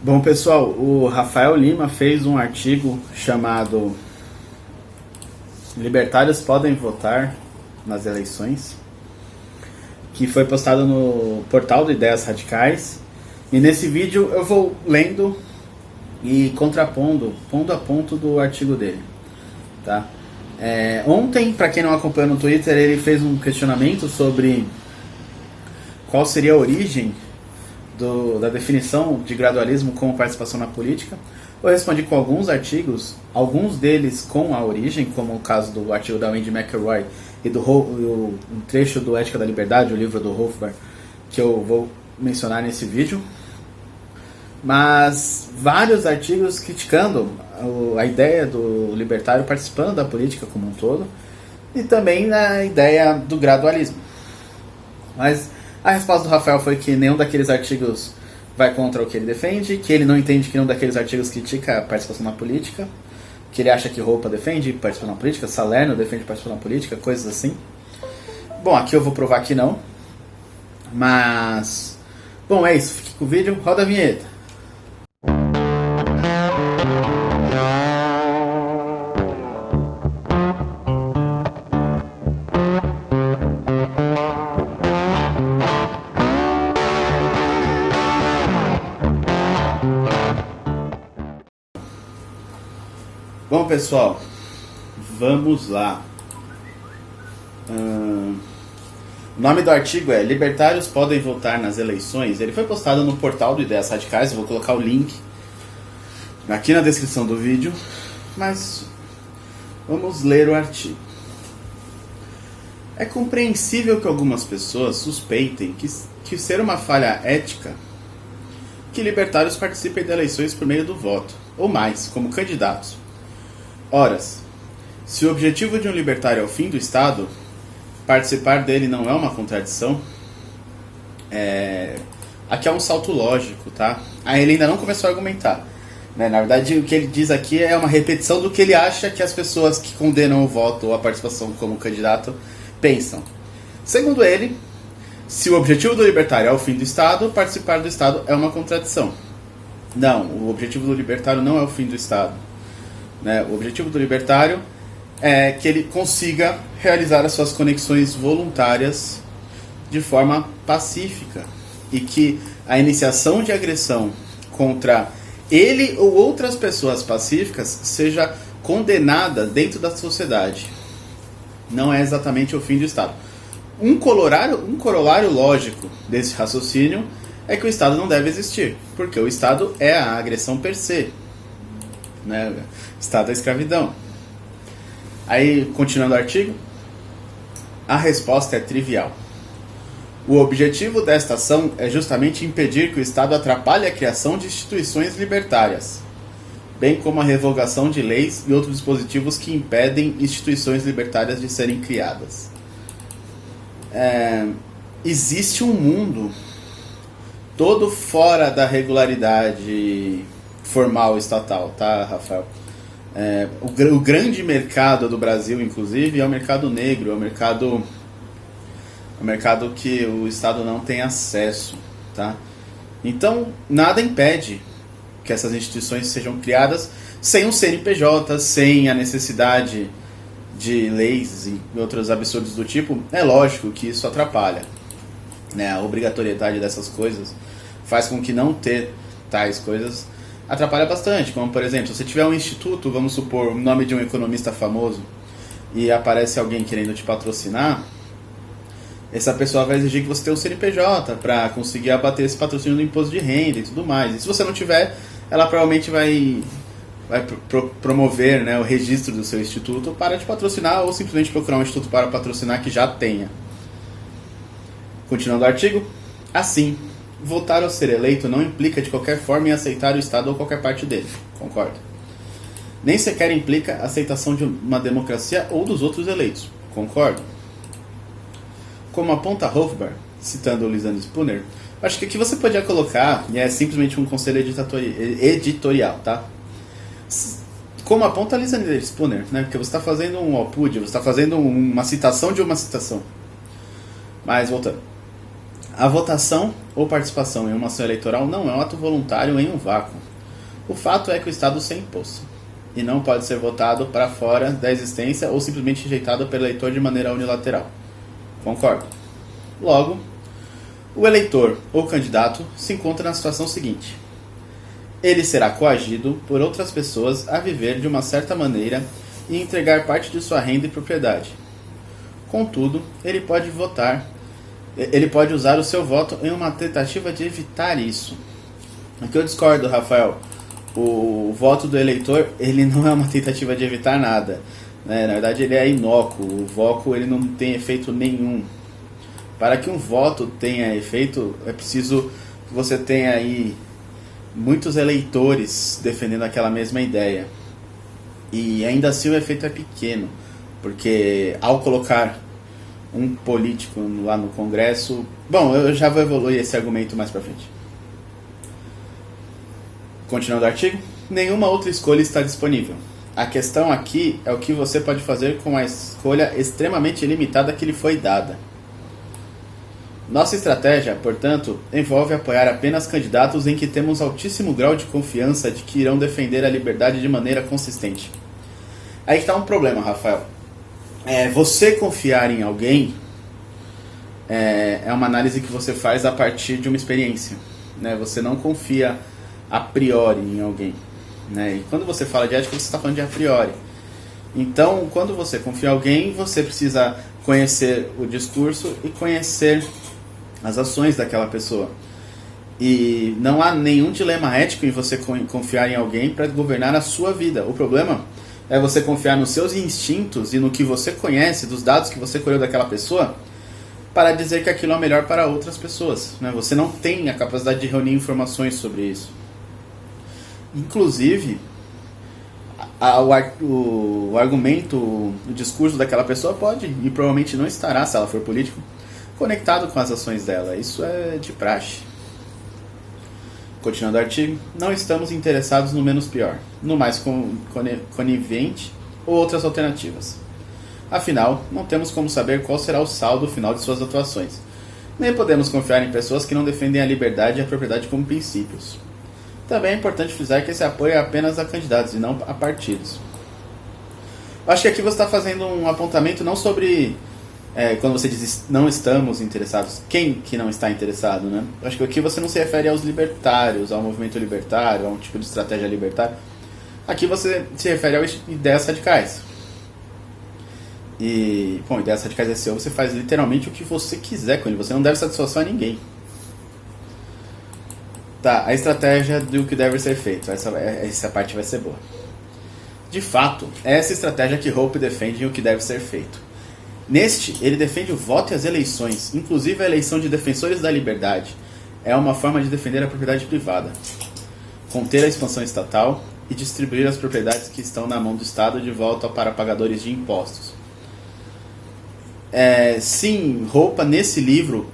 Bom, pessoal, o Rafael Lima fez um artigo chamado Libertários podem votar nas eleições, que foi postado no portal do Ideias Radicais. E nesse vídeo eu vou lendo e contrapondo, ponto a ponto do artigo dele, tá? Ontem, para quem não acompanha no Twitter, ele fez um questionamento sobre qual seria a origem da definição de gradualismo como participação na política. Eu respondi com alguns artigos, alguns deles com a origem, como o caso do artigo da Wendy McElroy e um trecho do Ética da Liberdade, o livro do Hofbauer, que eu vou mencionar nesse vídeo. Mas vários artigos criticando a ideia do libertário participando da política como um todo, e também na ideia do gradualismo. Mas a resposta do Rafael foi que nenhum daqueles artigos vai contra o que ele defende, que ele não entende que nenhum daqueles artigos critica a participação na política, que ele acha que Roupa defende participação na política, Salerno defende participação na política, coisas assim. Bom, aqui eu vou provar que não. Mas, bom, é isso. Fique com o vídeo. Roda a vinheta. Bom, pessoal, vamos lá. O nome do artigo é Libertários podem votar nas eleições. Ele foi postado no portal do Ideias Radicais. Eu vou colocar o link aqui na descrição do vídeo. Mas vamos ler o artigo. É compreensível que algumas pessoas suspeitem que ser uma falha ética que libertários participem de eleições por meio do voto, ou mais, como candidatos. Ora, se o objetivo de um libertário é o fim do Estado, participar dele não é uma contradição. Aqui é um salto lógico, tá? Aí ele ainda não começou a argumentar, né? Na verdade, o que ele diz aqui é uma repetição do que ele acha que as pessoas que condenam o voto ou a participação como candidato pensam. Segundo ele, se o objetivo do libertário é o fim do Estado, participar do Estado é uma contradição. Não, o objetivo do libertário não é o fim do Estado. O objetivo do libertário é que ele consiga realizar as suas conexões voluntárias de forma pacífica e que a iniciação de agressão contra ele ou outras pessoas pacíficas seja condenada dentro da sociedade. Não é exatamente o fim do Estado. Um corolário lógico desse raciocínio é que o Estado não deve existir, porque o Estado é a agressão per se. Estado da escravidão. Aí, continuando o artigo, a resposta é trivial. O objetivo desta ação é justamente impedir que o Estado atrapalhe a criação de instituições libertárias, bem como a revogação de leis e outros dispositivos que impedem instituições libertárias de serem criadas. Existe um mundo todo fora da regularidade formal estatal, tá, Rafael? O grande mercado do Brasil, inclusive, é o mercado negro, é o mercado que o Estado não tem acesso, tá? Então, nada impede que essas instituições sejam criadas sem um CNPJ, sem a necessidade de leis e outros absurdos do tipo. É lógico que isso atrapalha, A obrigatoriedade dessas coisas faz com que não ter tais coisas atrapalha bastante, como por exemplo, se você tiver um instituto, vamos supor, o nome de um economista famoso, e aparece alguém querendo te patrocinar, essa pessoa vai exigir que você tenha um CNPJ para conseguir abater esse patrocínio do imposto de renda e tudo mais. E se você não tiver, ela provavelmente vai promover, o registro do seu instituto para te patrocinar, ou simplesmente procurar um instituto para patrocinar que já tenha. Continuando o artigo, assim, votar ou ser eleito não implica de qualquer forma em aceitar o Estado ou qualquer parte dele. Concordo. Nem sequer implica a aceitação de uma democracia ou dos outros eleitos. Concordo. Como aponta Hofbauer, citando o Lisanne Spooner, acho que aqui você podia colocar, e é simplesmente um conselho editorial, tá? Como aponta a Lisanne Spooner, porque você está fazendo um output, você está fazendo uma citação de uma citação. Mas voltando. A votação ou participação em uma ação eleitoral não é um ato voluntário em um vácuo. O fato é que o Estado se impôs, e não pode ser votado para fora da existência ou simplesmente rejeitado pelo eleitor de maneira unilateral. Concordo. Logo, o eleitor ou candidato se encontra na situação seguinte: ele será coagido por outras pessoas a viver de uma certa maneira e entregar parte de sua renda e propriedade. Contudo, ele pode usar o seu voto em uma tentativa de evitar isso. Aqui eu discordo, Rafael. O voto do eleitor, ele não é uma tentativa de evitar nada, né? Na verdade, ele é inócuo. O voto ele não tem efeito nenhum. Para que um voto tenha efeito, é preciso que você tenha aí muitos eleitores defendendo aquela mesma ideia. E ainda assim o efeito é pequeno, porque ao colocar um político lá no Congresso... Bom, eu já vou evoluir esse argumento mais pra frente. Continuando o artigo. Nenhuma outra escolha está disponível. A questão aqui é o que você pode fazer com a escolha extremamente limitada que lhe foi dada. Nossa estratégia, portanto, envolve apoiar apenas candidatos em que temos altíssimo grau de confiança de que irão defender a liberdade de maneira consistente. Aí que está um problema, Rafael. Você confiar em alguém é uma análise que você faz a partir de uma experiência, né? Você não confia a priori em alguém, né? E quando você fala de ética, você está falando de a priori. Então, quando você confia em alguém, você precisa conhecer o discurso e conhecer as ações daquela pessoa. E não há nenhum dilema ético em você confiar em alguém para governar a sua vida. O problema é você confiar nos seus instintos e no que você conhece, dos dados que você colheu daquela pessoa, para dizer que aquilo é o melhor para outras pessoas, né? Você não tem a capacidade de reunir informações sobre isso. Inclusive, o argumento, o discurso daquela pessoa pode, e provavelmente não estará, se ela for político, conectado com as ações dela. Isso é de praxe. Continuando o artigo. Não estamos interessados no menos pior, no mais conivente ou outras alternativas. Afinal, não temos como saber qual será o saldo final de suas atuações. Nem podemos confiar em pessoas que não defendem a liberdade e a propriedade como princípios. Também é importante frisar que esse apoio é apenas a candidatos e não a partidos. Eu acho que aqui você está fazendo um apontamento não sobre... quando você diz não estamos interessados, quem que não está interessado, né? Eu acho que aqui você não se refere aos libertários, ao movimento libertário, a um tipo de estratégia libertária. Aqui você se refere às ideias radicais. E, bom, ideias radicais SEO, você faz literalmente o que você quiser com ele, você não deve satisfação a ninguém. Tá, a estratégia do que deve ser feito, essa parte vai ser boa. De fato, é essa estratégia que Hope defende em o que deve ser feito. Neste, ele defende o voto e as eleições, inclusive a eleição de defensores da liberdade. É uma forma de defender a propriedade privada, conter a expansão estatal e distribuir as propriedades que estão na mão do Estado de volta para pagadores de impostos. Sim, Hope, nesse livro,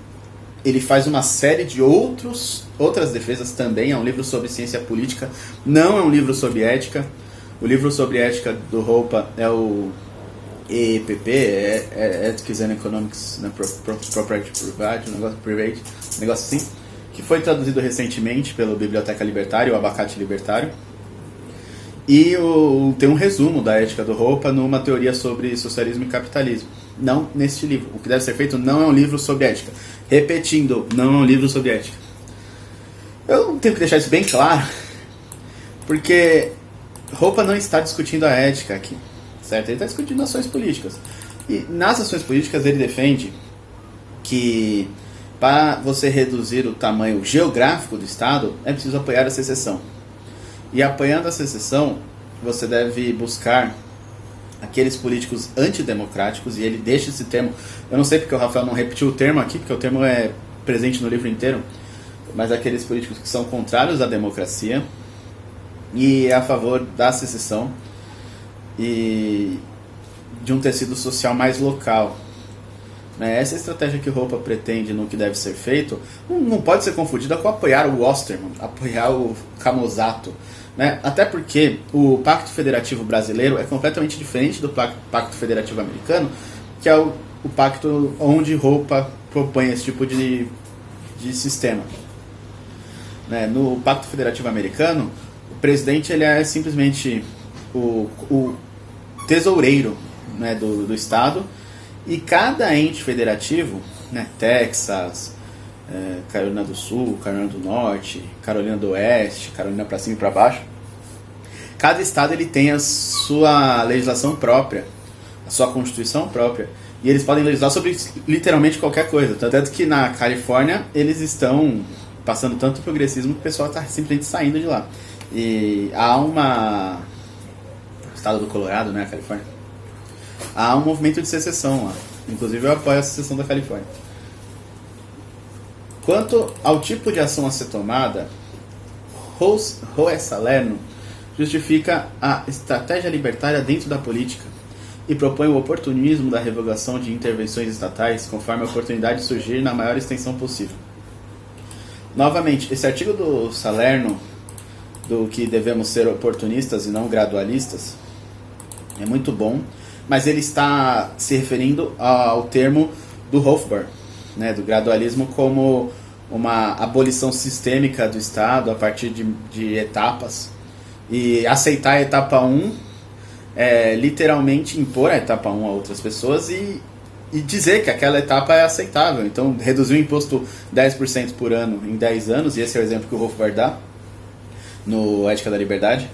ele faz uma série de outras defesas também. É um livro sobre ciência política, não é um livro sobre ética. O livro sobre ética do Hope é o EPP, Ethics and Economics, né, Property Private, um negócio assim, que foi traduzido recentemente pela Biblioteca Libertária, o Abacate Libertário. E tem um resumo da ética do Hope numa teoria sobre socialismo e capitalismo. Não neste livro. O que deve ser feito não é um livro sobre ética. Repetindo, não é um livro sobre ética. Eu tenho que deixar isso bem claro, porque Hope não está discutindo a ética aqui, certo? Ele está discutindo ações políticas. E nas ações políticas ele defende que para você reduzir o tamanho geográfico do Estado é preciso apoiar a secessão. E apoiando a secessão, você deve buscar aqueles políticos antidemocráticos, e ele deixa esse termo, eu não sei porque o Rafael não repetiu o termo aqui, porque o termo é presente no livro inteiro, mas aqueles políticos que são contrários à democracia e a favor da secessão e de um tecido social mais local. Essa estratégia que Hope pretende no que deve ser feito não pode ser confundida com apoiar o Osterman, apoiar o Camozzato, né? Até porque o Pacto Federativo Brasileiro é completamente diferente do Pacto Federativo Americano, que é o pacto onde Hope propõe esse tipo de de sistema. Né? No Pacto Federativo Americano, o presidente ele é simplesmente o tesoureiro, né, do Estado, e cada ente federativo, né, Texas, Carolina do Sul, Carolina do Norte, Carolina do Oeste, Carolina para cima e para baixo, cada estado ele tem a sua legislação própria, a sua constituição própria, e eles podem legislar sobre literalmente qualquer coisa. Tanto que na Califórnia eles estão passando tanto progressismo que o pessoal está simplesmente saindo de lá. E há o estado do Colorado, né, a Califórnia, há um movimento de secessão lá. Inclusive eu apoio a secessão da Califórnia. Quanto ao tipo de ação a ser tomada, Roe Salerno justifica a estratégia libertária dentro da política e propõe o oportunismo da revogação de intervenções estatais conforme a oportunidade surgir na maior extensão possível. Novamente, esse artigo do Salerno, do que devemos ser oportunistas e não gradualistas, é muito bom, mas ele está se referindo ao termo do Hofbauer, né, do gradualismo como uma abolição sistêmica do Estado a partir de etapas, e aceitar a etapa 1 é literalmente impor a etapa 1 a outras pessoas e dizer que aquela etapa é aceitável. Então, reduzir o imposto 10% por ano em 10 anos, e esse é o exemplo que o Hofbauer dá no Ética da Liberdade,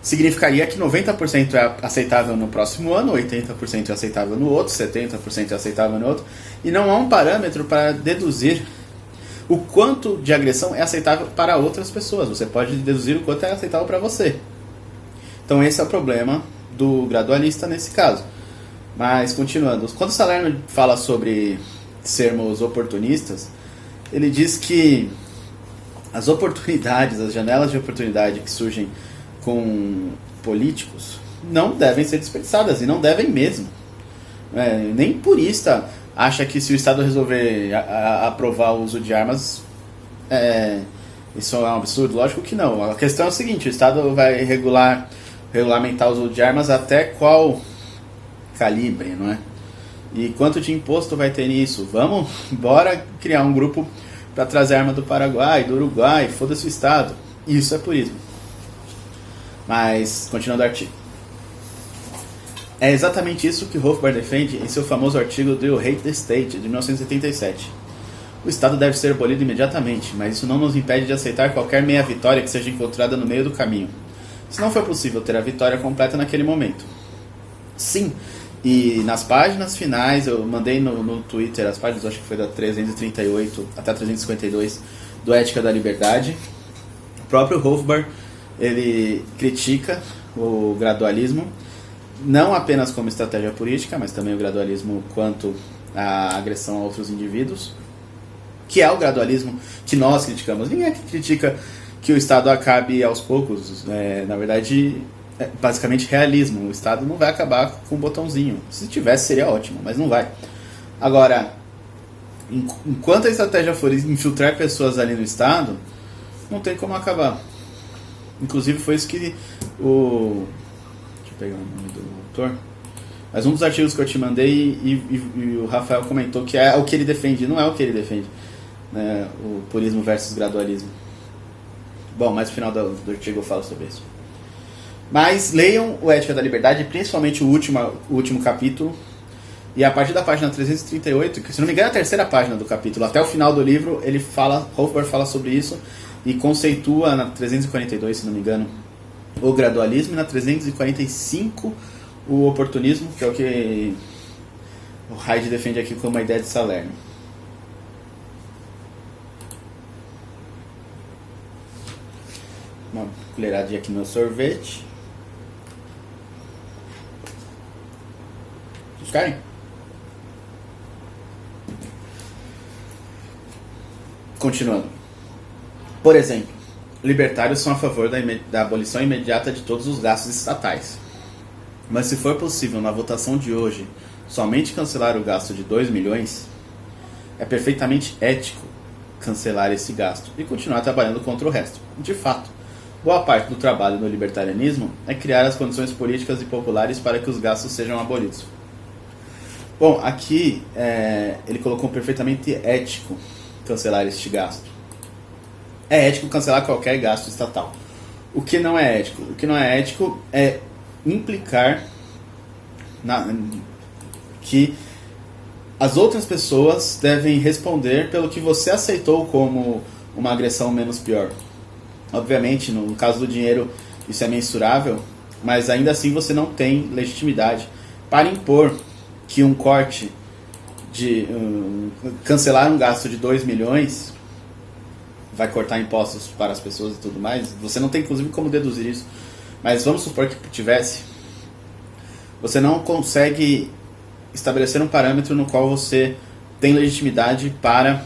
significaria que 90% é aceitável no próximo ano, 80% é aceitável no outro, 70% é aceitável no outro, e não há um parâmetro para deduzir o quanto de agressão é aceitável para outras pessoas. Você pode deduzir o quanto é aceitável para você. Então esse é o problema do gradualista nesse caso. Mas continuando, quando o Salerno fala sobre sermos oportunistas, ele diz que as oportunidades, as janelas de oportunidade que surgem com políticos não devem ser desperdiçadas, e não devem mesmo. Nem purista acha que se o Estado resolver aprovar o uso de armas, isso é um absurdo. Lógico que não. A questão é o seguinte: o Estado vai regulamentar o uso de armas até qual calibre, não é? E quanto de imposto vai ter nisso? Bora criar um grupo para trazer arma do Paraguai, do Uruguai, foda-se o Estado. Isso é purismo. Mas, continuando o artigo. É exatamente isso que Hofbauer defende em seu famoso artigo Do You Hate the State, de 1977. O Estado deve ser abolido imediatamente, mas isso não nos impede de aceitar qualquer meia vitória que seja encontrada no meio do caminho, se não for possível ter a vitória completa naquele momento. Sim, e nas páginas finais, eu mandei no Twitter as páginas, acho que foi da 338 até 352, do Ética da Liberdade. O próprio Hofbauer, ele critica o gradualismo, não apenas como estratégia política, mas também o gradualismo quanto à agressão a outros indivíduos, que é o gradualismo que nós criticamos. Ninguém aqui critica que o Estado acabe aos poucos. Na verdade, é basicamente realismo. O Estado não vai acabar com um botãozinho. Se tivesse, seria ótimo, mas não vai. Agora, enquanto a estratégia for infiltrar pessoas ali no Estado, não tem como acabar. Inclusive foi isso que deixa eu pegar o nome do autor. Mas um dos artigos que eu te mandei e o Rafael comentou que é o que ele defende. Não é o que ele defende, né? O purismo versus gradualismo. Bom, mais no final do artigo eu falo sobre isso. Mas leiam o Ética da Liberdade, principalmente o último capítulo. E a partir da página 338, que se não me engano é a terceira página do capítulo, até o final do livro, Hofbauer fala sobre isso e conceitua na 342, se não me engano, o gradualismo, e na 345 o oportunismo, que é o que o Hyde defende aqui como a ideia de Salerno. Uma colheradinha aqui no meu sorvete. Vocês querem? Continuando. Por exemplo, libertários são a favor da abolição imediata de todos os gastos estatais. Mas se for possível, na votação de hoje, somente cancelar o gasto de 2 milhões, é perfeitamente ético cancelar esse gasto e continuar trabalhando contra o resto. De fato, boa parte do trabalho no libertarianismo é criar as condições políticas e populares para que os gastos sejam abolidos. Bom, aqui ele colocou perfeitamente ético cancelar este gasto. É ético cancelar qualquer gasto estatal. O que não é ético? O que não é ético é implicar que as outras pessoas devem responder pelo que você aceitou como uma agressão menos pior. Obviamente, no caso do dinheiro, isso é mensurável, mas ainda assim você não tem legitimidade para impor que um corte de cancelar um gasto de 2 milhões vai cortar impostos para as pessoas e tudo mais. Você não tem inclusive como deduzir isso, mas vamos supor que tivesse. Você não consegue estabelecer um parâmetro no qual você tem legitimidade para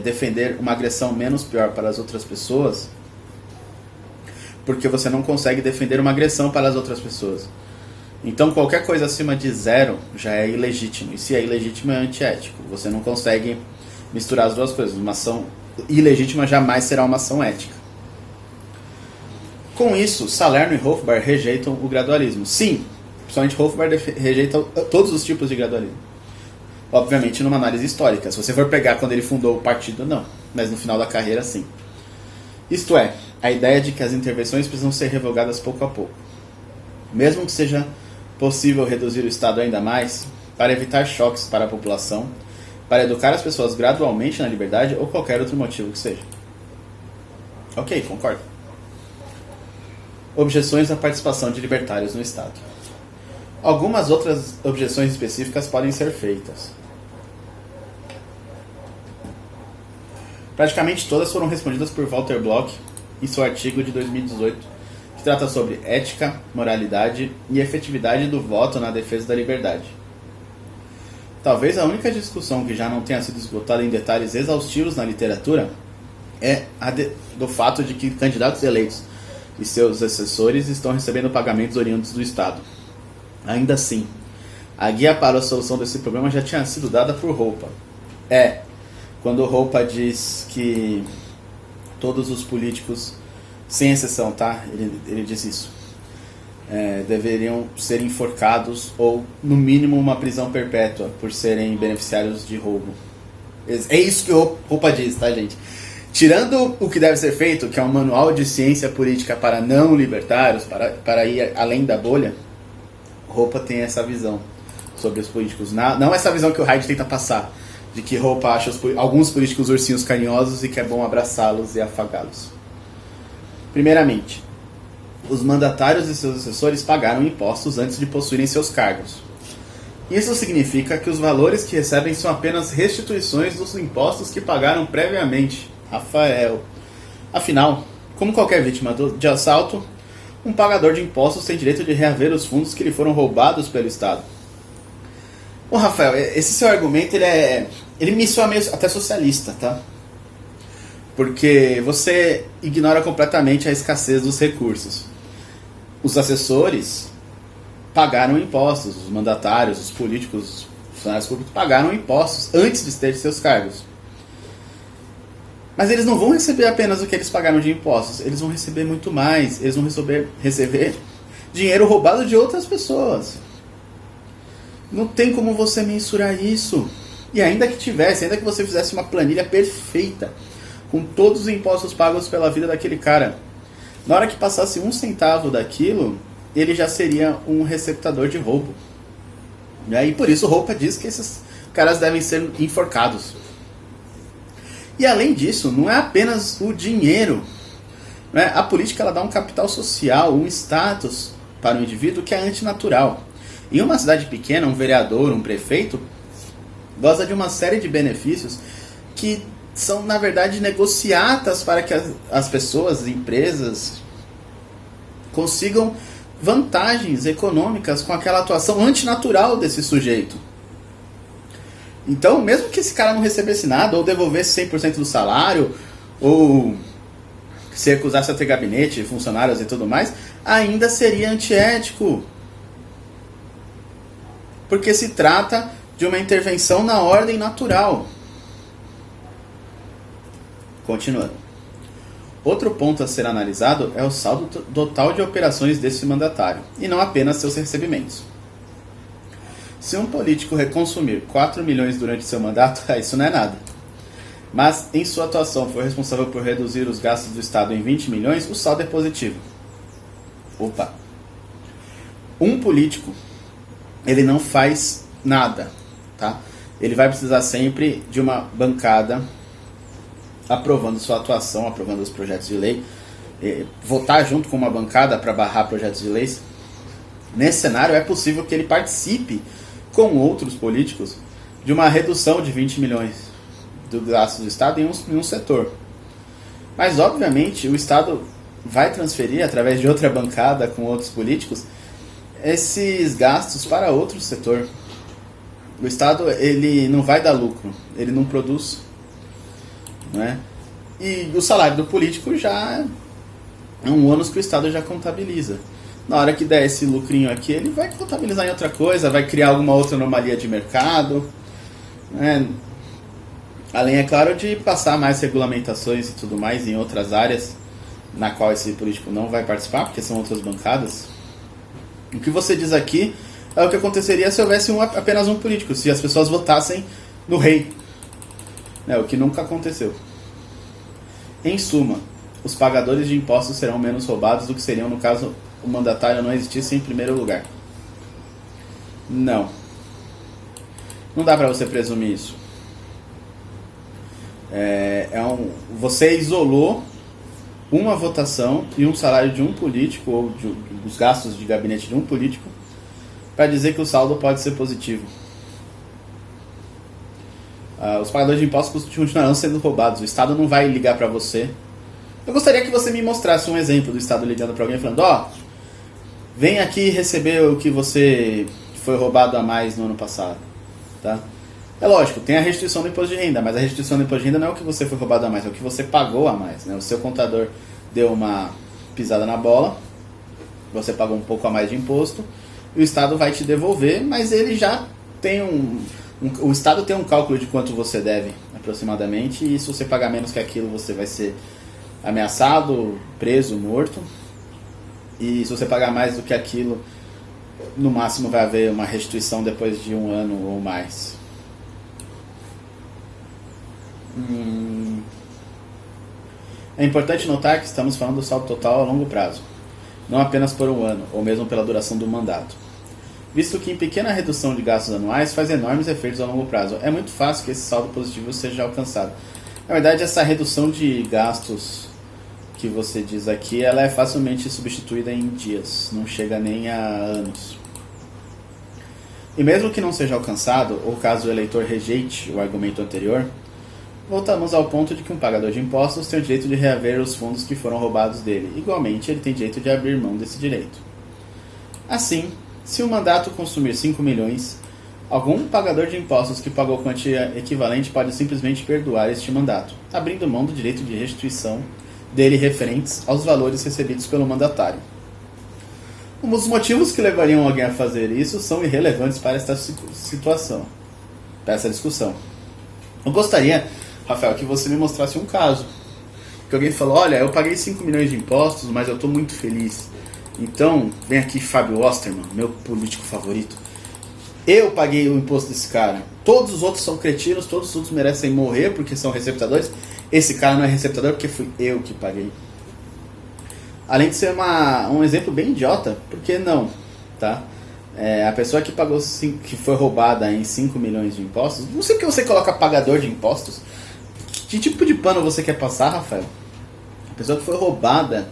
defender uma agressão menos pior para as outras pessoas, porque você não consegue defender uma agressão para as outras pessoas. Então qualquer coisa acima de 0 já é ilegítimo, e se é ilegítimo é antiético. Você não consegue misturar as duas coisas. Uma ação ilegítima jamais será uma ação ética. Com isso, Salerno e Hofbauer rejeitam o gradualismo. Sim, principalmente Hofbauer rejeita todos os tipos de gradualismo. Obviamente numa análise histórica. Se você for pegar quando ele fundou o partido, não. Mas no final da carreira, sim. Isto é, a ideia de que as intervenções precisam ser revogadas pouco a pouco. Mesmo que seja possível reduzir o Estado ainda mais, para evitar choques para a população, para educar as pessoas gradualmente na liberdade ou qualquer outro motivo que seja. Ok, concordo. Objeções à participação de libertários no Estado. Algumas outras objeções específicas podem ser feitas. Praticamente todas foram respondidas por Walter Block em seu artigo de 2018, que trata sobre ética, moralidade e efetividade do voto na defesa da liberdade. Talvez a única discussão que já não tenha sido esgotada em detalhes exaustivos na literatura é a do fato de que candidatos eleitos e seus assessores estão recebendo pagamentos oriundos do Estado. Ainda assim, a guia para a solução desse problema já tinha sido dada por Roupa. Quando Roupa diz que todos os políticos, sem exceção, tá? Ele diz isso. Deveriam ser enforcados ou, no mínimo, uma prisão perpétua por serem beneficiários de roubo. É isso que Roupa diz, tá, gente? Tirando o que deve ser feito, que é um manual de ciência política para não libertários, para ir além da bolha, Roupa tem essa visão sobre os políticos. Não essa visão que o Hyde tenta passar, de que Roupa acha alguns políticos ursinhos carinhosos e que é bom abraçá-los e afagá-los. Primeiramente, os mandatários e seus assessores pagaram impostos antes de possuírem seus cargos. Isso significa que os valores que recebem são apenas restituições dos impostos que pagaram previamente. Rafael. Afinal, como qualquer vítima de assalto, um pagador de impostos tem direito de reaver os fundos que lhe foram roubados pelo Estado. Bom, Rafael, esse seu argumento ele me soa meio até socialista, tá? Porque você ignora completamente a escassez dos recursos. Os assessores pagaram impostos, os mandatários, os políticos, os funcionários públicos pagaram impostos antes de ter seus cargos. Mas eles não vão receber apenas o que eles pagaram de impostos, eles vão receber muito mais, eles vão receber dinheiro roubado de outras pessoas. Não tem como você mensurar isso. E ainda que tivesse, ainda que você fizesse uma planilha perfeita, com todos os impostos pagos pela vida daquele cara, na hora que passasse 1 centavo daquilo, ele já seria um receptador de roubo. E por isso Roupa diz que esses caras devem ser enforcados. E além disso, não é apenas o dinheiro. Né? A política ela dá um capital social, um status para o indivíduo que é antinatural. Em uma cidade pequena, um vereador, um prefeito, goza de uma série de benefícios que são, na verdade, negociatas para que as pessoas, as empresas, consigam vantagens econômicas com aquela atuação antinatural desse sujeito. Então, mesmo que esse cara não recebesse nada, ou devolvesse 100% do salário, ou se recusasse a ter gabinete, funcionários e tudo mais, ainda seria antiético. Porque se trata de uma intervenção na ordem natural. Continuando. Outro ponto a ser analisado é o saldo total de operações desse mandatário, e não apenas seus recebimentos. Se um político reconsumir 4 milhões durante seu mandato, isso não é nada. mas em sua atuação foi responsável por reduzir os gastos do Estado em 20 milhões, o saldo é positivo. Opa! Um político, ele não faz nada, tá? Ele vai precisar sempre de uma bancada aprovando sua atuação, aprovando os projetos de lei, votar junto com uma bancada para barrar projetos de leis. Nesse cenário, é possível que ele participe com outros políticos de uma redução de 20 milhões do gasto do Estado em um setor. Mas, obviamente, o Estado vai transferir, através de outra bancada com outros políticos, esses gastos para outro setor. O Estado, ele não vai dar lucro, ele não produz, né? E o salário do político já é um ônus que o Estado já contabiliza. Na hora que der esse lucrinho aqui, ele vai contabilizar em outra coisa, vai criar alguma outra anomalia de mercado, né? Além, é claro, de passar mais regulamentações e tudo mais em outras áreas na qual esse político não vai participar, porque são outras bancadas. O que você diz aqui é o que aconteceria se houvesse apenas um político, se as pessoas votassem no rei, né, o que nunca aconteceu. Em suma, os pagadores de impostos serão menos roubados do que seriam no caso o mandatário não existisse em primeiro lugar. Não. Não dá para você presumir isso. Você isolou uma votação e um salário de um político, ou dos gastos de gabinete de um político, para dizer que o saldo pode ser positivo. Os pagadores de impostos continuarão sendo roubados. O Estado não vai ligar para você. Eu gostaria que você me mostrasse um exemplo do Estado ligando para alguém falando: vem aqui receber o que você foi roubado a mais no ano passado. Tá? É lógico, tem a restituição do imposto de renda, mas a restituição do imposto de renda não é o que você foi roubado a mais, é o que você pagou a mais, né? O seu contador deu uma pisada na bola, você pagou um pouco a mais de imposto, e o Estado vai te devolver, mas ele já tem o Estado tem um cálculo de quanto você deve, aproximadamente, e se você pagar menos que aquilo, você vai ser ameaçado, preso, morto, e se você pagar mais do que aquilo, no máximo vai haver uma restituição depois de 1 ano ou mais. É importante notar que estamos falando do saldo total a longo prazo, não apenas por 1 ano, ou mesmo pela duração do mandato, visto que em pequena redução de gastos anuais faz enormes efeitos a longo prazo. É muito fácil que esse saldo positivo seja alcançado. Na verdade, essa redução de gastos que você diz aqui, ela é facilmente substituída em dias, não chega nem a anos. E mesmo que não seja alcançado, ou caso o eleitor rejeite o argumento anterior, voltamos ao ponto de que um pagador de impostos tem o direito de reaver os fundos que foram roubados dele. Igualmente, ele tem direito de abrir mão desse direito. Assim, se o mandato consumir 5 milhões, algum pagador de impostos que pagou quantia equivalente pode simplesmente perdoar este mandato, abrindo mão do direito de restituição dele referentes aos valores recebidos pelo mandatário. Os motivos que levariam alguém a fazer isso são irrelevantes para esta situação, para essa discussão. Eu gostaria, Rafael, que você me mostrasse um caso. Que alguém falou: olha, eu paguei 5 milhões de impostos, mas eu estou muito feliz. Então, vem aqui Fábio Osterman, meu político favorito. Eu paguei o imposto desse cara. Todos os outros são cretinos, todos os outros merecem morrer porque são receptadores. Esse cara não é receptador porque fui eu que paguei. Além de ser um exemplo bem idiota, por que não? Tá? A pessoa que pagou que foi roubada em 5 milhões de impostos, não sei porque você coloca pagador de impostos. Que tipo de pano você quer passar, Rafael? A pessoa que foi roubada,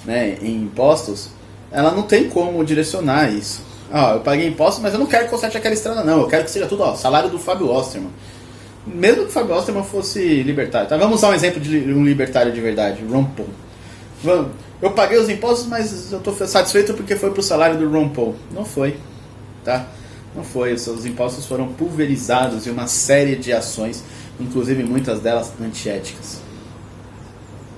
né, em impostos, ela não tem como direcionar isso. Eu paguei impostos, mas eu não quero que conserte aquela estrada, não. Eu quero que seja tudo, salário do Fábio Osterman. Mesmo que o Fábio Osterman fosse libertário. Tá? Vamos usar um exemplo de um libertário de verdade, Ron Paul. Eu paguei os impostos, mas eu estou satisfeito porque foi pro salário do Ron Paul. Não foi, tá? Não foi. Os seus impostos foram pulverizados em uma série de ações, inclusive muitas delas antiéticas.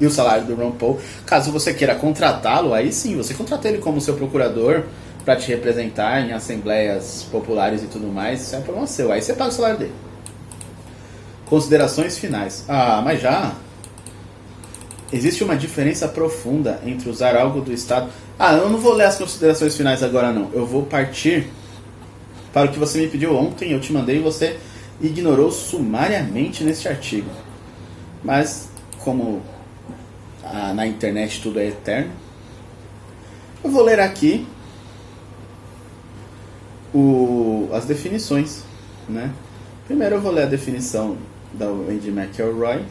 E o salário do Ron Paul, caso você queira contratá-lo, aí sim, você contrata ele como seu procurador para te representar em assembleias populares e tudo mais, isso é problema seu. Aí você paga o salário dele. Considerações finais. Mas já... existe uma diferença profunda entre usar algo do Estado... eu não vou ler as considerações finais agora não. Eu vou partir para o que você me pediu ontem, eu te mandei e você ignorou sumariamente neste artigo. Mas como na internet tudo é eterno, eu vou ler aqui as definições, né? Primeiro eu vou ler a definição da Wendy McElroy.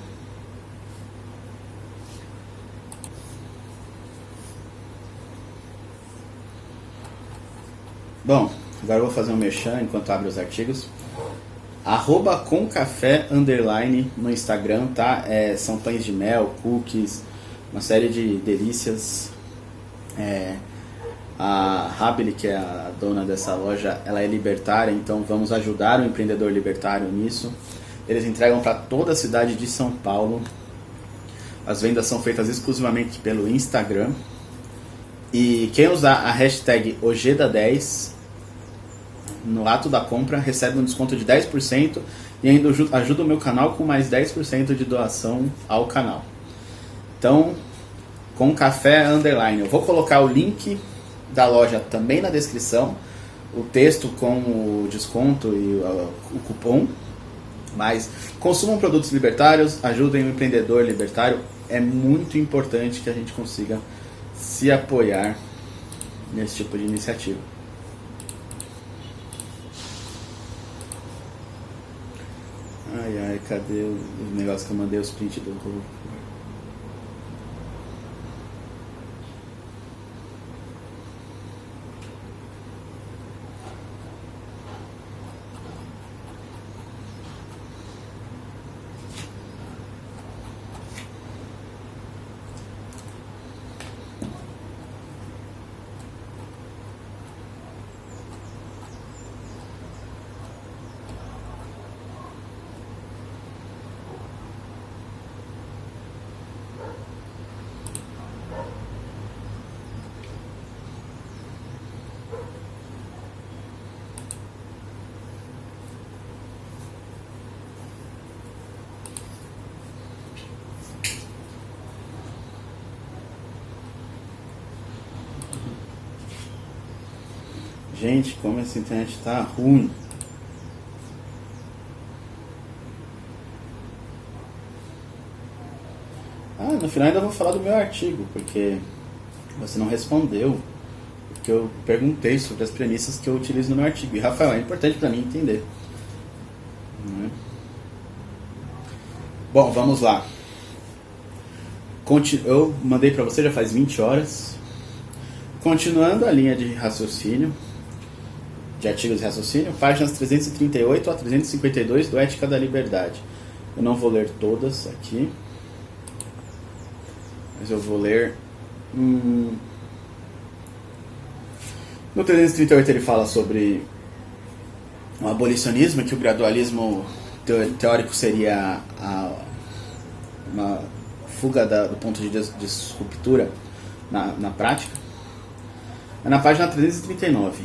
Bom, agora eu vou fazer um merchan enquanto abro os artigos. @comcafé_ no Instagram, tá? São pães de mel, cookies, uma série de delícias. A Habili, que é a dona dessa loja, ela é libertária, então vamos ajudar o empreendedor libertário nisso. Eles entregam para toda a cidade de São Paulo. As vendas são feitas exclusivamente pelo Instagram. E quem usar a hashtag OGEDA10 no ato da compra recebe um desconto de 10% e ainda ajuda o meu canal com mais 10% de doação ao canal. Então, com café _ eu vou colocar o link da loja também na descrição, o texto com o desconto e o cupom. Mas consumam produtos libertários, ajudem o empreendedor libertário. É muito importante que a gente consiga se apoiar nesse tipo de iniciativa. Ai, cadê o negócio que eu mandei os print do... Gente, como essa internet tá ruim. No final ainda vou falar do meu artigo, porque você não respondeu o que eu perguntei sobre as premissas que eu utilizo no meu artigo. E, Rafael, é importante para mim entender. Não é? Bom, vamos lá. Eu mandei para você já faz 20 horas. Continuando a linha de raciocínio, de artigos de raciocínio, páginas 338 a 352 do Ética da Liberdade. Eu não vou ler todas aqui, mas eu vou ler... No 338 ele fala sobre o abolicionismo, que o gradualismo teórico seria uma fuga do ponto de disruptura na prática. É na página 339.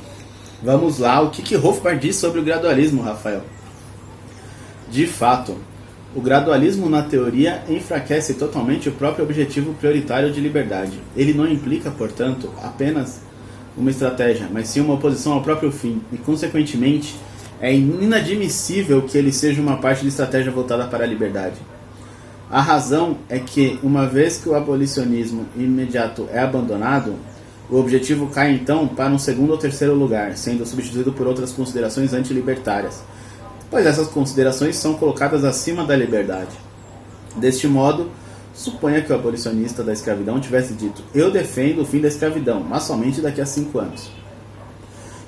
Vamos lá, o que Rothbard diz sobre o gradualismo, Rafael? De fato, o gradualismo na teoria enfraquece totalmente o próprio objetivo prioritário de liberdade. Ele não implica, portanto, apenas uma estratégia, mas sim uma oposição ao próprio fim, e, consequentemente, é inadmissível que ele seja uma parte de estratégia voltada para a liberdade. A razão é que, uma vez que o abolicionismo imediato é abandonado, o objetivo cai então para um segundo ou terceiro lugar, sendo substituído por outras considerações antilibertárias, pois essas considerações são colocadas acima da liberdade. Deste modo, suponha que o abolicionista da escravidão tivesse dito: eu defendo o fim da escravidão, mas somente daqui a 5 anos.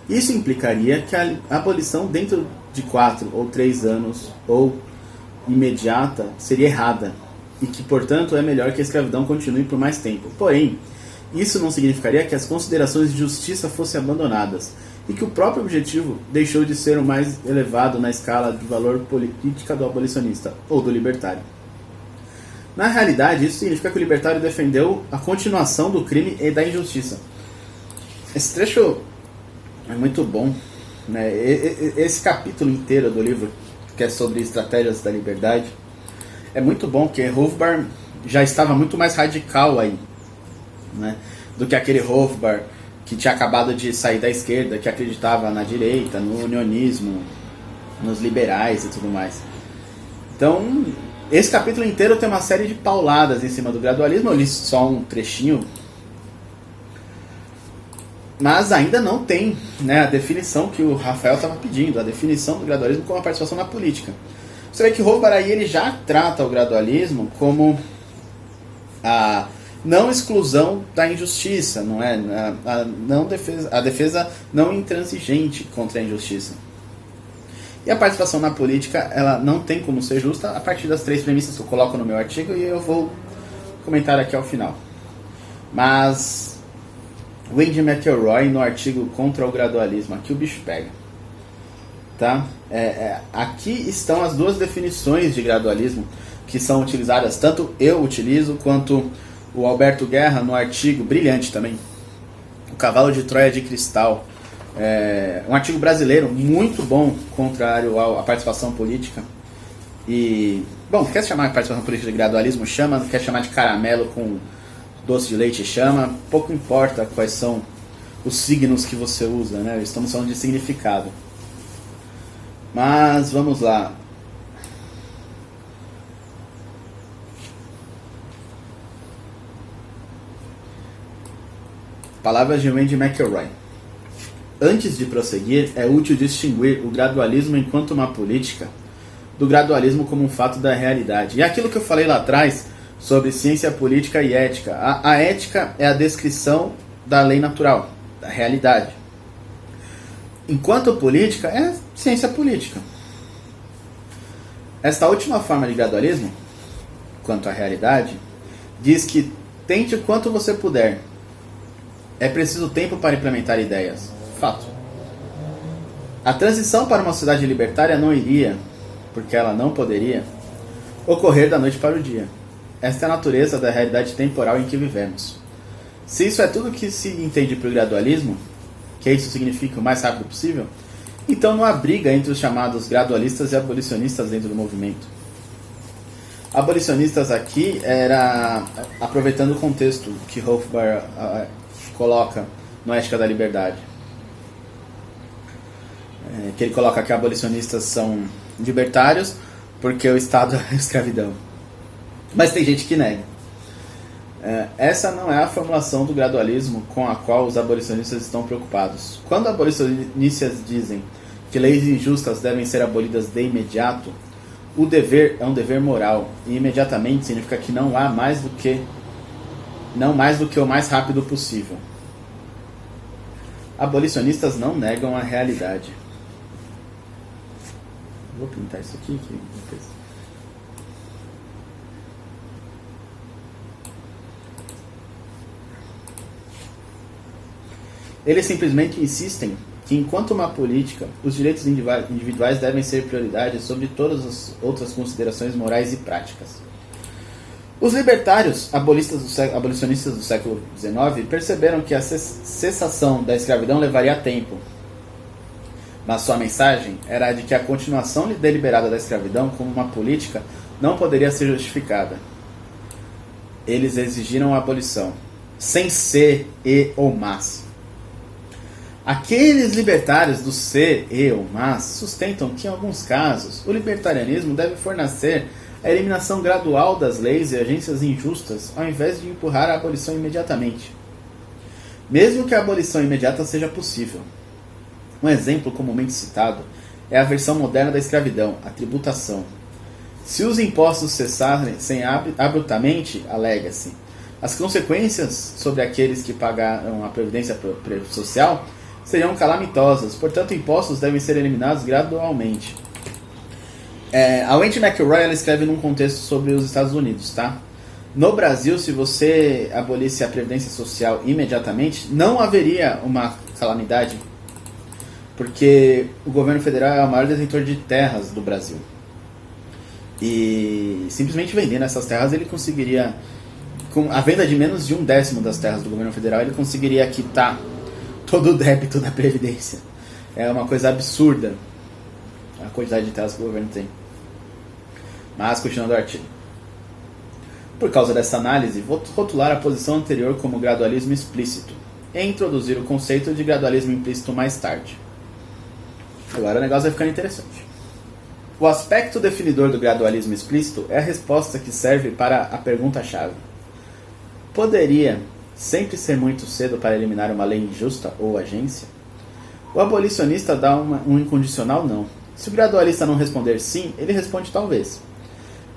Isso implicaria que a abolição dentro de 4 ou 3 anos, ou imediata, seria errada, e que, portanto, é melhor que a escravidão continue por mais tempo. Porém, isso não significaria que as considerações de justiça fossem abandonadas, e que o próprio objetivo deixou de ser o mais elevado na escala de valor política do abolicionista, ou do libertário. Na realidade, isso significa que o libertário defendeu a continuação do crime e da injustiça. Esse trecho é muito bom, né? Esse capítulo inteiro do livro, que é sobre estratégias da liberdade, é muito bom, porque Rothbard já estava muito mais radical aí, né, do que aquele Rothbard que tinha acabado de sair da esquerda, que acreditava na direita, no unionismo, nos liberais e tudo mais. Então, Esse capítulo inteiro tem uma série de pauladas em cima do gradualismo, eu li só um trechinho, mas ainda não tem, né, a definição que o Rafael estava pedindo, a definição do gradualismo como a participação na política. Você vê que o Rolf Barahy ele já trata o gradualismo como a não exclusão da injustiça, não é? A defesa não intransigente contra a injustiça. E a participação na política, ela não tem como ser justa a partir das 3 premissas que eu coloco no meu artigo e eu vou comentar aqui ao final. Mas Wendy McElroy, no artigo Contra o Gradualismo, aqui o bicho pega. Tá? Aqui estão as 2 definições de gradualismo que são utilizadas, tanto eu utilizo quanto o Alberto Guerra no artigo brilhante também, O Cavalo de Troia de Cristal. Um artigo brasileiro muito bom contrário à participação política. E, bom, quer chamar de participação política de gradualismo, chama. Quer chamar de caramelo com doce de leite, chama. Pouco importa quais são os signos que você usa, né? Estamos falando de significado. Mas vamos lá. Palavras de Wendy McElroy. Antes de prosseguir, é útil distinguir o gradualismo enquanto uma política do gradualismo como um fato da realidade. E aquilo que eu falei lá atrás sobre ciência política e ética. A ética é a descrição da lei natural, da realidade. Enquanto política, é ciência política. Esta última forma de gradualismo, quanto à realidade, diz que tente o quanto você puder. É preciso tempo para implementar ideias. Fato. A transição para uma sociedade libertária não iria, porque ela não poderia, ocorrer da noite para o dia. Esta é a natureza da realidade temporal em que vivemos. Se isso é tudo que se entende por gradualismo, que isso significa o mais rápido possível, então não há briga entre os chamados gradualistas e abolicionistas dentro do movimento. Abolicionistas aqui era, aproveitando o contexto que Hofbauer coloca no Ética da Liberdade, que ele coloca que abolicionistas são libertários porque o Estado é a escravidão. Mas tem gente que nega. Essa não é a formulação do gradualismo com a qual os abolicionistas estão preocupados. Quando abolicionistas dizem que leis injustas devem ser abolidas de imediato, o dever é um dever moral, e imediatamente significa que não mais do que o mais rápido possível. Abolicionistas não negam a realidade. Vou pintar isso aqui. Eles simplesmente insistem que, enquanto uma política, os direitos individuais devem ser prioridade sobre todas as outras considerações morais e práticas. Os libertários, abolicionistas do século XIX, perceberam que a cessação da escravidão levaria tempo. Mas sua mensagem era a de que a continuação deliberada da escravidão como uma política não poderia ser justificada. Eles exigiram a abolição, sem ser e ou mas. Aqueles libertários do ser e ou mas sustentam que, em alguns casos, o libertarianismo deve fornecer a eliminação gradual das leis e agências injustas, ao invés de empurrar a abolição imediatamente. Mesmo que a abolição imediata seja possível. Um exemplo comumente citado é a versão moderna da escravidão, a tributação. Se os impostos cessarem abruptamente, alega-se, as consequências sobre aqueles que pagaram a previdência social seriam calamitosas, portanto impostos devem ser eliminados gradualmente. A Wendy McElroy ela escreve num contexto sobre os Estados Unidos, tá? No Brasil, se você abolisse a previdência social imediatamente, não haveria uma calamidade, porque o governo federal é o maior detentor de terras do Brasil. E simplesmente vendendo essas terras, ele conseguiria, com a venda de menos de 1/10 das terras do governo federal, ele conseguiria quitar todo o débito da Previdência. É uma coisa absurda a quantidade de terras que o governo tem. Mas, continuando o artigo. Por causa dessa análise, vou rotular a posição anterior como gradualismo explícito e introduzir o conceito de gradualismo implícito mais tarde. Agora o negócio vai ficando interessante. O aspecto definidor do gradualismo explícito é a resposta que serve para a pergunta-chave. Poderia sempre ser muito cedo para eliminar uma lei injusta ou agência? O abolicionista dá um incondicional não. Se o gradualista não responder sim, ele responde talvez.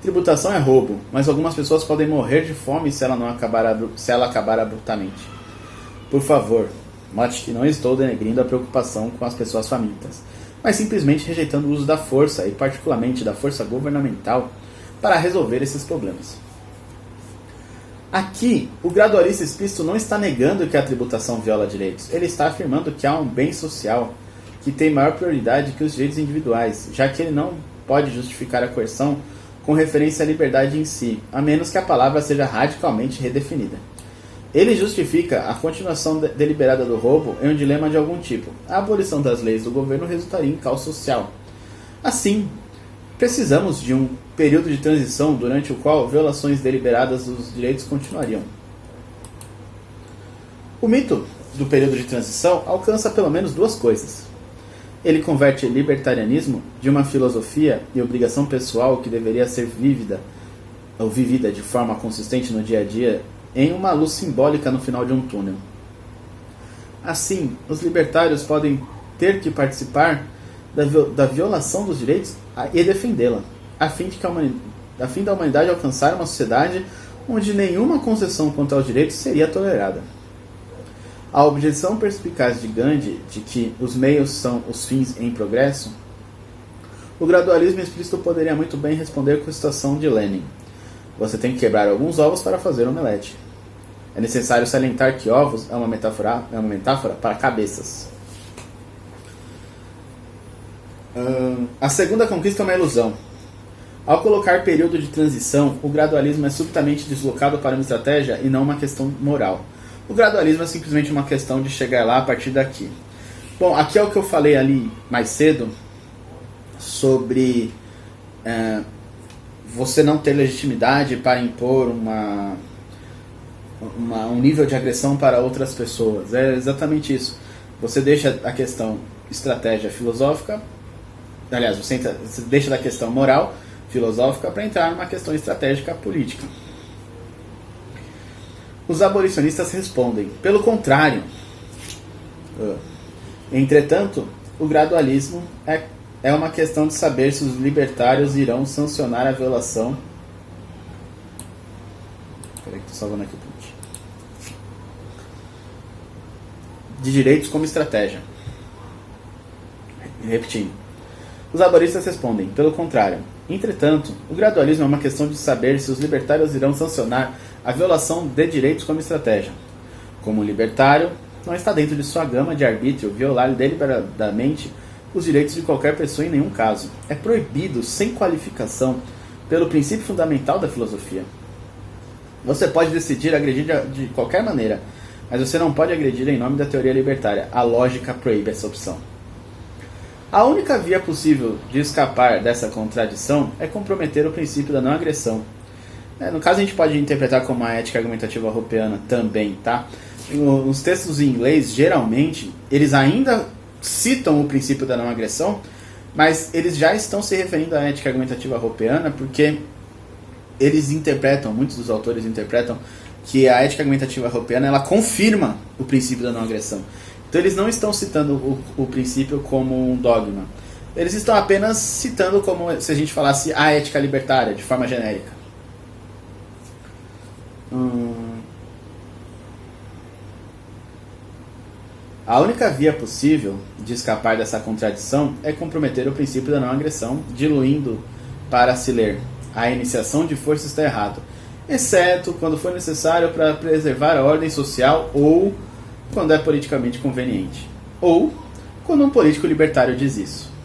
Tributação é roubo, mas algumas pessoas podem morrer de fome se ela acabar abruptamente. Por favor, note que não estou denegrindo a preocupação com as pessoas famintas, mas simplesmente rejeitando o uso da força, e particularmente da força governamental, para resolver esses problemas. Aqui, o gradualista explícito não está negando que a tributação viola direitos, ele está afirmando que há um bem social que tem maior prioridade que os direitos individuais, já que ele não pode justificar a coerção com referência à liberdade em si, a menos que a palavra seja radicalmente redefinida. Ele justifica a continuação deliberada do roubo em um dilema de algum tipo. A abolição das leis do governo resultaria em caos social. Assim, precisamos de um período de transição durante o qual violações deliberadas dos direitos continuariam. O mito do período de transição alcança pelo menos duas coisas. Ele converte libertarianismo de uma filosofia e obrigação pessoal que deveria ser vivida de forma consistente no dia a dia em uma luz simbólica no final de um túnel. Assim, os libertários podem ter que participar da violação dos direitos e defendê-la, a fim da humanidade alcançar uma sociedade onde nenhuma concessão quanto aos direitos seria tolerada. A objeção perspicaz de Gandhi de que os meios são os fins em progresso, o gradualismo explícito poderia muito bem responder com a citação de Lenin: você tem que quebrar alguns ovos para fazer um omelete. É necessário salientar que ovos é uma metáfora para cabeças. A segunda conquista é uma ilusão. Ao colocar período de transição, o gradualismo é subitamente deslocado para uma estratégia e não uma questão moral. O gradualismo é simplesmente uma questão de chegar lá a partir daqui. Bom, aqui é o que eu falei ali mais cedo sobre você não ter legitimidade para impor um nível de agressão para outras pessoas. É exatamente isso. Você deixa a questão estratégia filosófica, aliás, você deixa da questão moral filosófica para entrar numa questão estratégica política. Os abolicionistas respondem: pelo contrário. Entretanto, o gradualismo é uma questão de saber se os libertários irão sancionar a violação. Peraí que estou salvando aqui o print. De direitos como estratégia. Repetindo. Os abolistas respondem: pelo contrário. Entretanto, o gradualismo é uma questão de saber se os libertários irão sancionar a violação de direitos como estratégia. Como libertário, não está dentro de sua gama de arbítrio violar deliberadamente os direitos de qualquer pessoa em nenhum caso. É proibido, sem qualificação, pelo princípio fundamental da filosofia. Você pode decidir agredir de qualquer maneira, mas você não pode agredir em nome da teoria libertária. A lógica proíbe essa opção. A única via possível de escapar dessa contradição é comprometer o princípio da não agressão. No caso, a gente pode interpretar como a ética argumentativa hoppeana também, tá? Os textos em inglês, geralmente, eles ainda citam o princípio da não agressão, mas eles já estão se referindo à ética argumentativa hoppeana porque muitos dos autores interpretam que a ética argumentativa hoppeana ela confirma o princípio da não agressão. Então eles não estão citando o princípio como um dogma. Eles estão apenas citando como se a gente falasse a ética libertária, de forma genérica. A única via possível de escapar dessa contradição é comprometer o princípio da não agressão, diluindo para se ler: a iniciação de força está errado, exceto quando for necessário para preservar a ordem social ou quando é politicamente conveniente, ou quando um político libertário diz isso.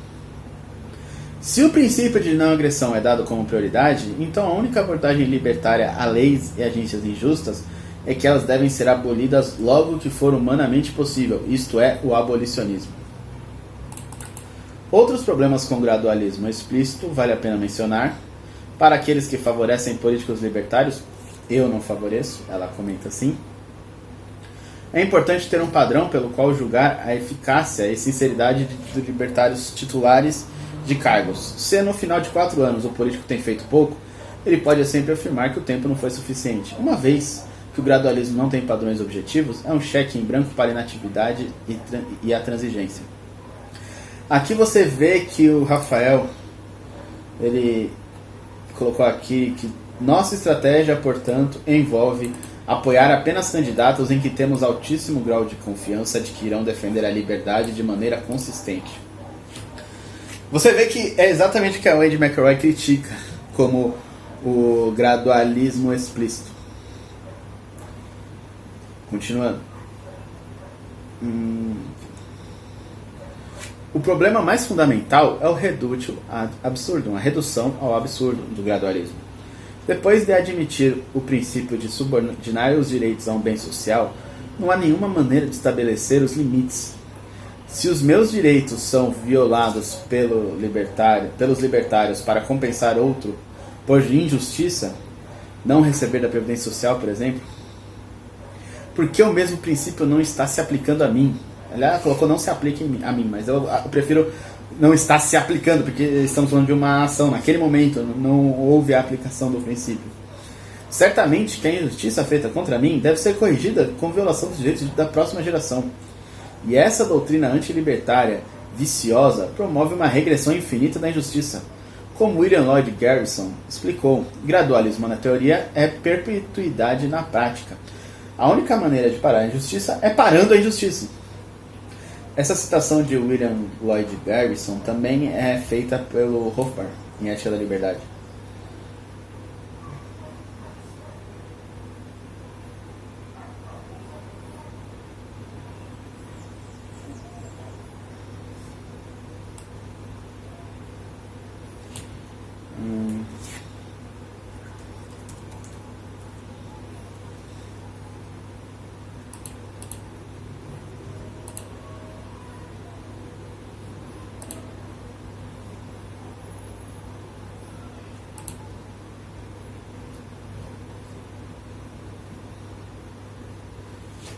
Se o princípio de não agressão é dado como prioridade, então a única abordagem libertária a leis e agências injustas é que elas devem ser abolidas logo que for humanamente possível, isto é, o abolicionismo. Outros problemas com o gradualismo explícito vale a pena mencionar. Para aqueles que favorecem políticos libertários, eu não favoreço, ela comenta assim. É importante ter um padrão pelo qual julgar a eficácia e sinceridade de libertários titulares de cargos. Se no final de 4 anos o político tem feito pouco, ele pode sempre afirmar que o tempo não foi suficiente. Uma vez que o gradualismo não tem padrões objetivos, é um cheque em branco para a inatividade e a transigência. Aqui você vê que o Rafael, ele colocou aqui que nossa estratégia, portanto, envolve apoiar apenas candidatos em que temos altíssimo grau de confiança de que irão defender a liberdade de maneira consistente. Você vê que é exatamente o que a Wade McElroy critica como o gradualismo explícito. Continuando. O problema mais fundamental é o reductio ad absurdum, a redução ao absurdo do gradualismo. Depois de admitir o princípio de subordinar os direitos a um bem social, não há nenhuma maneira de estabelecer os limites. Se os meus direitos são violados pelos libertários para compensar outro por injustiça, não receber da Previdência Social, por exemplo, por que o mesmo princípio não está se aplicando a mim? Ela colocou não se aplique a mim, mas eu prefiro não estar se aplicando, porque estamos falando de uma ação. Naquele momento não houve a aplicação do princípio. Certamente que a injustiça feita contra mim deve ser corrigida com violação dos direitos da próxima geração. E essa doutrina antilibertária, viciosa, promove uma regressão infinita da injustiça. Como William Lloyd Garrison explicou, gradualismo na teoria é perpetuidade na prática. A única maneira de parar a injustiça é parando a injustiça. Essa citação de William Lloyd Garrison também é feita pelo Rothbard em Ética da Liberdade.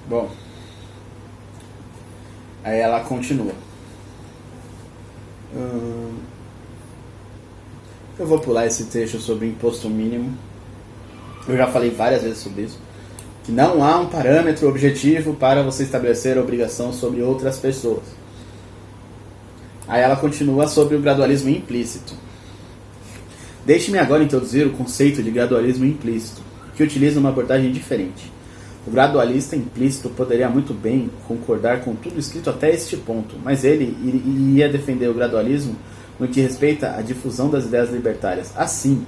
Bom, aí ela continua. Eu vou pular esse trecho sobre imposto mínimo. Eu já falei várias vezes sobre isso. Que não há um parâmetro objetivo para você estabelecer obrigação sobre outras pessoas. Aí ela continua sobre o gradualismo implícito. Deixe-me agora introduzir o conceito de gradualismo implícito, que utiliza uma abordagem diferente. O gradualista implícito poderia muito bem concordar com tudo escrito até este ponto, mas ele iria defender o gradualismo no que respeita à difusão das ideias libertárias. Assim,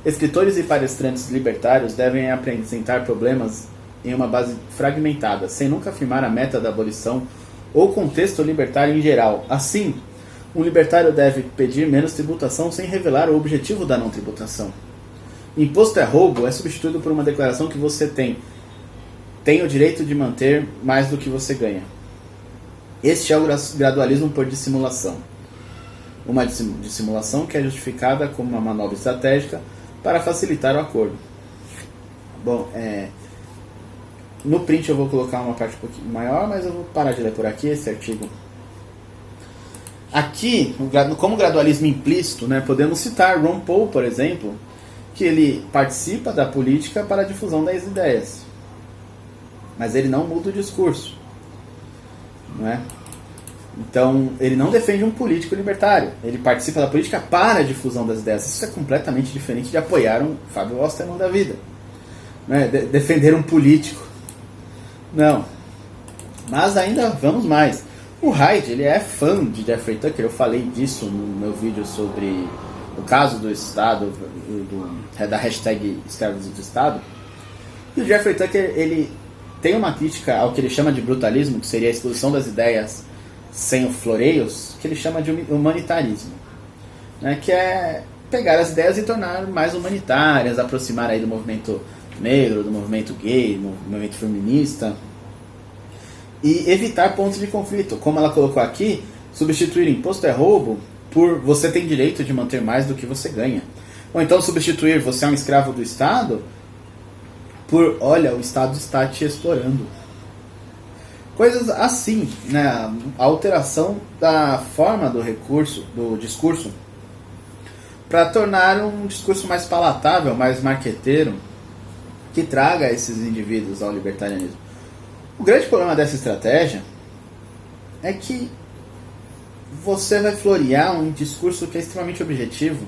escritores e palestrantes libertários devem apresentar problemas em uma base fragmentada, sem nunca afirmar a meta da abolição ou o contexto libertário em geral. Assim, um libertário deve pedir menos tributação sem revelar o objetivo da não tributação. Imposto é roubo é substituído por uma declaração que você tem o direito de manter mais do que você ganha. Este é o gradualismo por dissimulação. Uma dissimulação que é justificada como uma manobra estratégica para facilitar o acordo. Bom, no print eu vou colocar uma parte um pouquinho maior, mas eu vou parar de ler por aqui esse artigo. Aqui, como gradualismo implícito, podemos citar Ron Paul, por exemplo, que ele participa da política para a difusão das ideias. Mas ele não muda o discurso, não é? Então, ele não defende um político libertário. Ele participa da política para a difusão das ideias. Isso é completamente diferente de apoiar um Fábio Osterman da vida. Não é? Defender um político. Não. Mas ainda vamos mais. O Hyde, ele é fã de Jeffrey Tucker. Eu falei disso no meu vídeo sobre o caso do Estado, da hashtag Escravos do Estado. E o Jeffrey Tucker, ele tem uma crítica ao que ele chama de brutalismo, que seria a exposição das ideias sem floreios, que ele chama de humanitarismo, que é pegar as ideias e tornar mais humanitárias, aproximar aí do movimento negro, do movimento gay, do movimento feminista, e evitar pontos de conflito. Como ela colocou aqui, substituir imposto é roubo por você tem direito de manter mais do que você ganha. Ou então substituir você é um escravo do Estado por, olha, o Estado está te explorando. Coisas assim, né? A alteração da forma do discurso, para tornar um discurso mais palatável, mais marqueteiro, que traga esses indivíduos ao libertarianismo. O grande problema dessa estratégia é que você vai florear um discurso que é extremamente objetivo,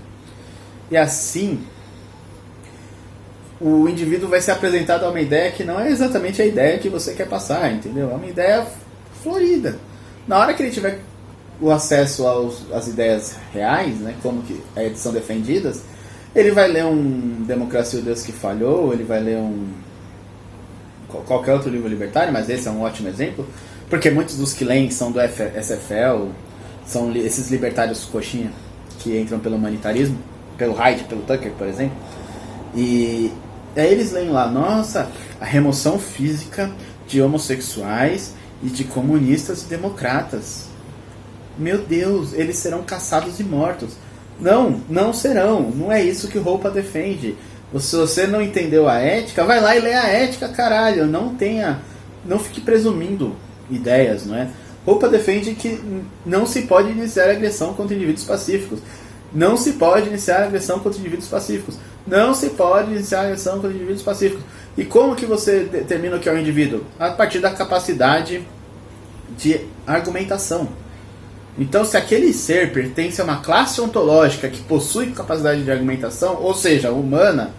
e assim o indivíduo vai ser apresentado a uma ideia que não é exatamente a ideia que você quer passar, entendeu? É uma ideia florida. Na hora que ele tiver o acesso às ideias reais, né, como que são defendidas, ele vai ler um Democracia, o Deus que Falhou, ele vai ler qualquer outro livro libertário, mas esse é um ótimo exemplo, porque muitos dos que leem são do SFL, são esses libertários coxinha, que entram pelo humanitarismo, pelo Hyde, pelo Tucker, por exemplo, e aí eles leem lá, nossa, a remoção física de homossexuais e de comunistas e democratas. Meu Deus, eles serão caçados e mortos. Não, não serão. Não é isso que Roupa defende. Se você não entendeu a ética, vai lá e lê a ética, caralho. Não fique presumindo ideias, não é? Roupa defende que não se pode iniciar agressão contra indivíduos pacíficos. Não se pode iniciar agressão contra indivíduos pacíficos. Não se pode iniciar agressão contra indivíduos pacíficos. E como que você determina o que é um indivíduo? A partir da capacidade de argumentação. Então, se aquele ser pertence a uma classe ontológica que possui capacidade de argumentação, ou seja, humana,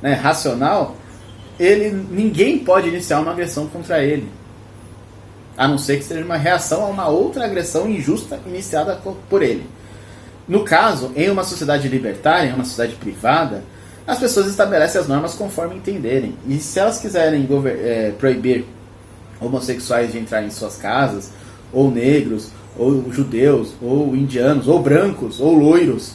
né, racional, ninguém pode iniciar uma agressão contra ele. A não ser que seja uma reação a uma outra agressão injusta iniciada por ele. No caso, em uma sociedade libertária, em uma sociedade privada, as pessoas estabelecem as normas conforme entenderem. E se elas quiserem proibir homossexuais de entrar em suas casas, ou negros, ou judeus, ou indianos, ou brancos, ou loiros,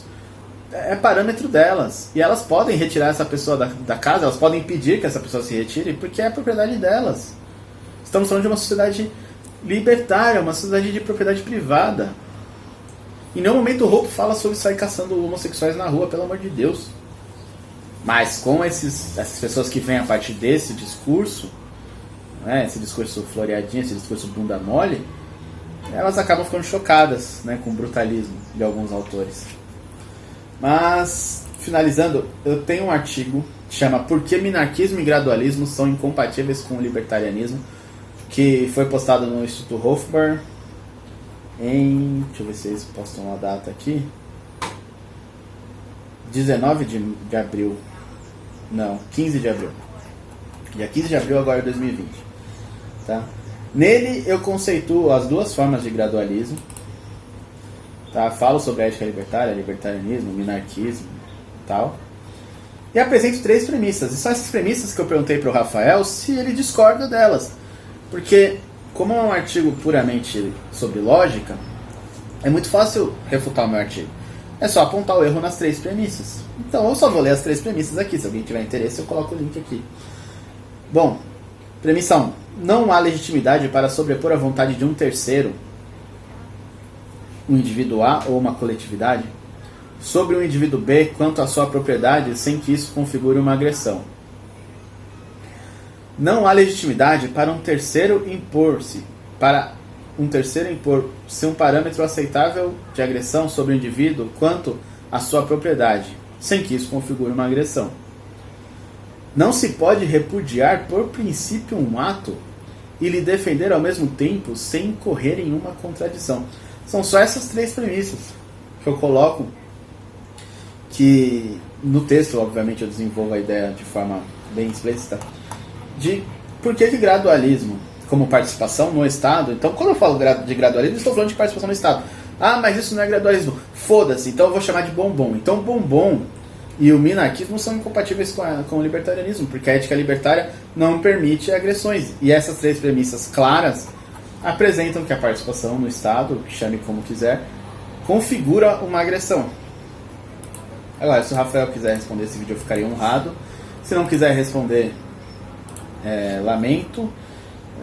é parâmetro delas. E elas podem retirar essa pessoa da casa, elas podem impedir que essa pessoa se retire, porque é a propriedade delas. Estamos falando de uma sociedade libertária, uma sociedade de propriedade privada. Em nenhum momento o Hope fala sobre sair caçando homossexuais na rua, pelo amor de Deus. Mas com essas pessoas que vêm a partir desse discurso, né, esse discurso floreadinho, esse discurso bunda mole, elas acabam ficando chocadas, né, com o brutalismo de alguns autores. Mas, finalizando, eu tenho um artigo que chama Por que minarquismo e gradualismo são incompatíveis com o libertarianismo, que foi postado no Instituto Hofbauer em... deixa eu ver se eles postam a data aqui. 19 de abril. Não, 15 de abril. Dia 15 de abril agora de 2020. Tá? Nele eu conceituo as duas formas de gradualismo. Tá? Falo sobre a ética libertária, libertarianismo, minarquismo e tal. E apresento 3 premissas. E são essas premissas que eu perguntei para o Rafael se ele discorda delas. Porque, como é um artigo puramente sobre lógica, é muito fácil refutar o meu artigo. É só apontar o erro nas 3 premissas. Então eu só vou ler as 3 premissas aqui. Se alguém tiver interesse, eu coloco o link aqui. Bom, premissa 1. Não há legitimidade para sobrepor a vontade de um terceiro, um indivíduo A ou uma coletividade, sobre um indivíduo B quanto à sua propriedade sem que isso configure uma agressão. Não há legitimidade para um terceiro impor-se um parâmetro aceitável de agressão sobre o indivíduo quanto à sua propriedade, sem que isso configure uma agressão. Não se pode repudiar por princípio um ato e lhe defender ao mesmo tempo sem incorrer em uma contradição. São só essas 3 premissas que eu coloco, que no texto, obviamente, eu desenvolvo a ideia de forma bem explícita, de por que gradualismo como participação no Estado. Então, quando eu falo de gradualismo, estou falando de participação no Estado. Ah, mas isso não é gradualismo. Foda-se, então eu vou chamar de bombom. Então, bombom e o minarquismo são incompatíveis com o libertarianismo, porque a ética libertária não permite agressões. E essas 3 premissas claras apresentam que a participação no Estado, chame como quiser, configura uma agressão. Agora, se o Rafael quiser responder esse vídeo, eu ficaria honrado. Se não quiser responder, lamento.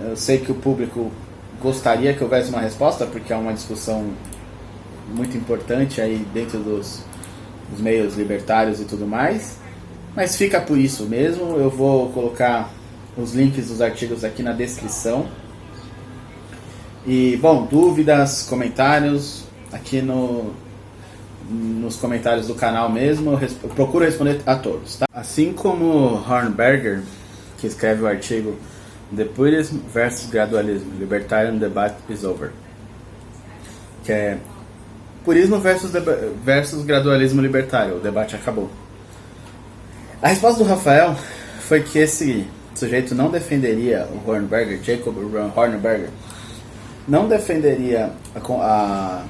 Eu sei que o público gostaria que houvesse uma resposta, porque é uma discussão muito importante aí dentro dos meios libertários e tudo mais, mas fica por isso mesmo. Eu vou colocar os links dos artigos aqui na descrição, E, bom, dúvidas, comentários, aqui nos comentários do canal mesmo, eu procuro responder a todos, tá? Assim como Hornberger, que escreve o artigo The Purism versus Gradualism, Libertarian Debate is Over, que é purismo versus gradualismo libertário, o debate acabou. A resposta do Rafael foi que esse sujeito não defenderia o Hornberger, Jacob Hornberger, não defenderia a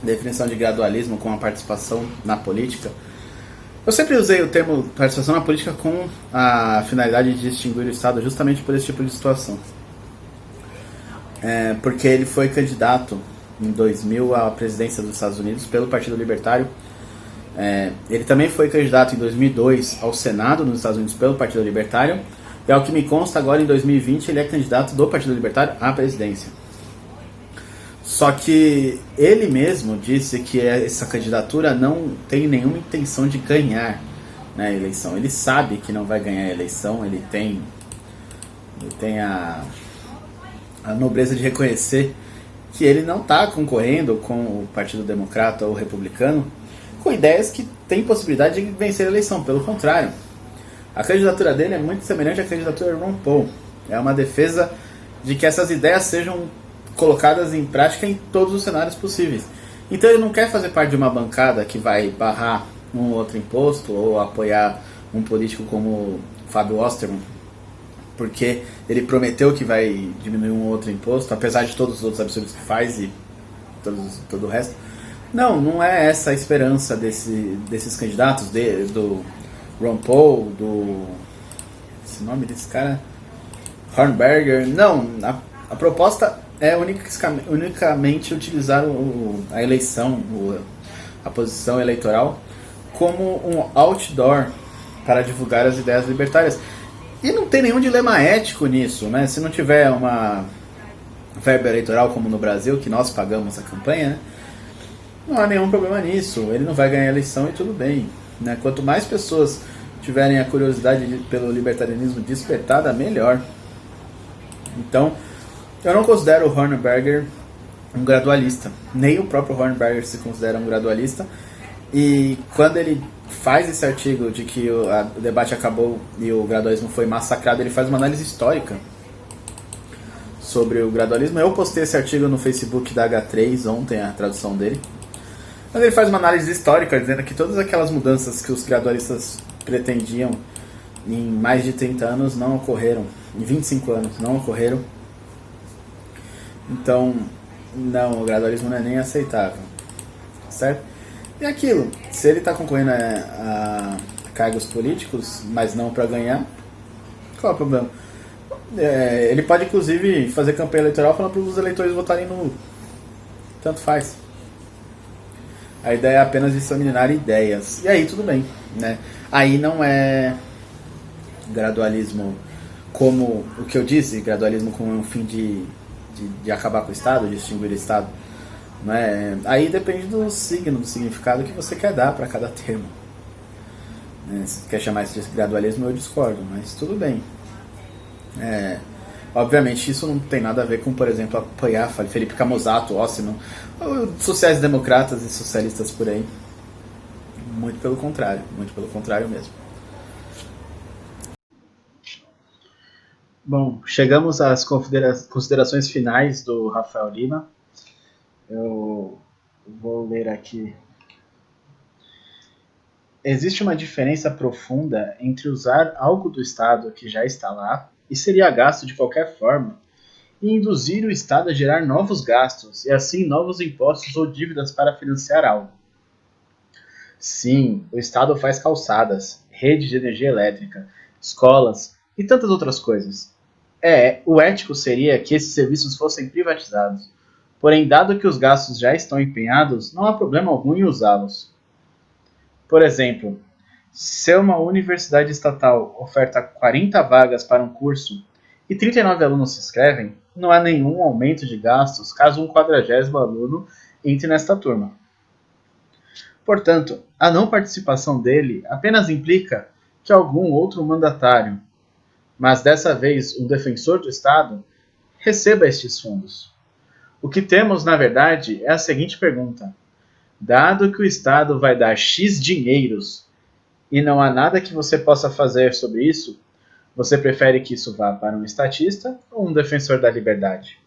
definição de gradualismo com a participação na política. Eu sempre usei o termo participação na política com a finalidade de distinguir o Estado justamente por esse tipo de situação. Porque ele foi candidato em 2000 à presidência dos Estados Unidos pelo Partido Libertário. Ele também foi candidato em 2002 ao Senado nos Estados Unidos pelo Partido Libertário. E ao que me consta, agora em 2020 ele é candidato do Partido Libertário à presidência. Só que ele mesmo disse que essa candidatura não tem nenhuma intenção de ganhar na eleição. Ele sabe que não vai ganhar a eleição, ele tem a nobreza de reconhecer que ele não está concorrendo com o Partido Democrata ou Republicano com ideias que têm possibilidade de vencer a eleição. Pelo contrário, a candidatura dele é muito semelhante à candidatura de Ron Paul. É uma defesa de que essas ideias sejam colocadas em prática em todos os cenários possíveis. Então ele não quer fazer parte de uma bancada que vai barrar um outro imposto ou apoiar um político como Fábio Osterman, porque ele prometeu que vai diminuir um outro imposto, apesar de todos os outros absurdos que faz e todo o resto. Não é essa a esperança desses candidatos, do Ron Paul, esse nome desse cara, Hornberger. Não, a proposta é unicamente utilizar a eleição, a posição eleitoral, como um outdoor para divulgar as ideias libertárias. E não tem nenhum dilema ético nisso, né? Se não tiver uma verba eleitoral como no Brasil, que nós pagamos a campanha, né? Não há nenhum problema nisso. Ele não vai ganhar a eleição e tudo bem, né? Quanto mais pessoas tiverem a curiosidade pelo libertarianismo despertada, melhor. Então, eu não considero o Hornberger um gradualista. Nem o próprio Hornberger se considera um gradualista. E quando ele faz esse artigo de que o debate acabou e o gradualismo foi massacrado, ele faz uma análise histórica sobre o gradualismo. Eu postei esse artigo no Facebook da H3 ontem, a tradução dele. Mas ele faz uma análise histórica dizendo que todas aquelas mudanças que os gradualistas pretendiam em mais de 30 anos não ocorreram, em 25 anos não ocorreram. Então, não, o gradualismo não é nem aceitável, certo? E aquilo, se ele está concorrendo a cargos políticos, mas não para ganhar, qual é o problema? Ele pode, inclusive, fazer campanha eleitoral falando para os eleitores votarem no... Tanto faz. A ideia é apenas disseminar ideias. E aí tudo bem, né? Aí não é gradualismo como o que eu disse, gradualismo como um fim de acabar com o Estado, de extinguir o Estado. Né? Aí depende do significado que você quer dar para cada termo. Se quer chamar isso de gradualismo, eu discordo, mas tudo bem. Obviamente isso não tem nada a ver com, por exemplo, apoiar Felipe Camusato, Ossman, sociais-democratas e socialistas por aí. Muito pelo contrário mesmo. Bom, chegamos às considerações finais do Rafael Lima. Eu vou ler aqui. Existe uma diferença profunda entre usar algo do Estado que já está lá e seria gasto de qualquer forma, e induzir o Estado a gerar novos gastos e assim novos impostos ou dívidas para financiar algo. Sim, o Estado faz calçadas, redes de energia elétrica, escolas e tantas outras coisas. O ético seria que esses serviços fossem privatizados. Porém, dado que os gastos já estão empenhados, não há problema algum em usá-los. Por exemplo, se uma universidade estatal oferta 40 vagas para um curso e 39 alunos se inscrevem, não há nenhum aumento de gastos caso um 40º aluno entre nesta turma. Portanto, a não participação dele apenas implica que algum outro mandatário, mas dessa vez um defensor do Estado, receba estes fundos. O que temos, na verdade, é a seguinte pergunta: dado que o Estado vai dar X dinheiros e não há nada que você possa fazer sobre isso, você prefere que isso vá para um estatista ou um defensor da liberdade?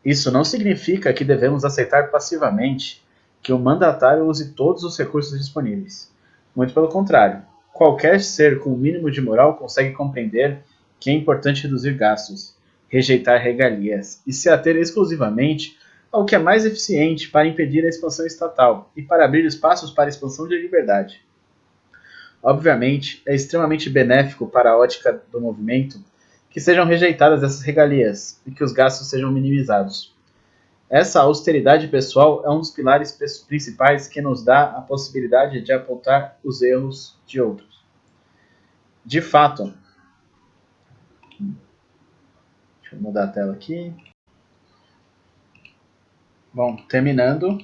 Isso não significa que devemos aceitar passivamente que o mandatário use todos os recursos disponíveis. Muito pelo contrário, qualquer ser com o mínimo de moral consegue compreender que é importante reduzir gastos, rejeitar regalias e se ater exclusivamente ao que é mais eficiente para impedir a expansão estatal e para abrir espaços para a expansão de liberdade. Obviamente, é extremamente benéfico para a ótica do movimento que sejam rejeitadas essas regalias e que os gastos sejam minimizados. Essa austeridade pessoal é um dos pilares principais que nos dá a possibilidade de apontar os erros de outros. De fato, deixa eu mudar a tela aqui. Bom, terminando.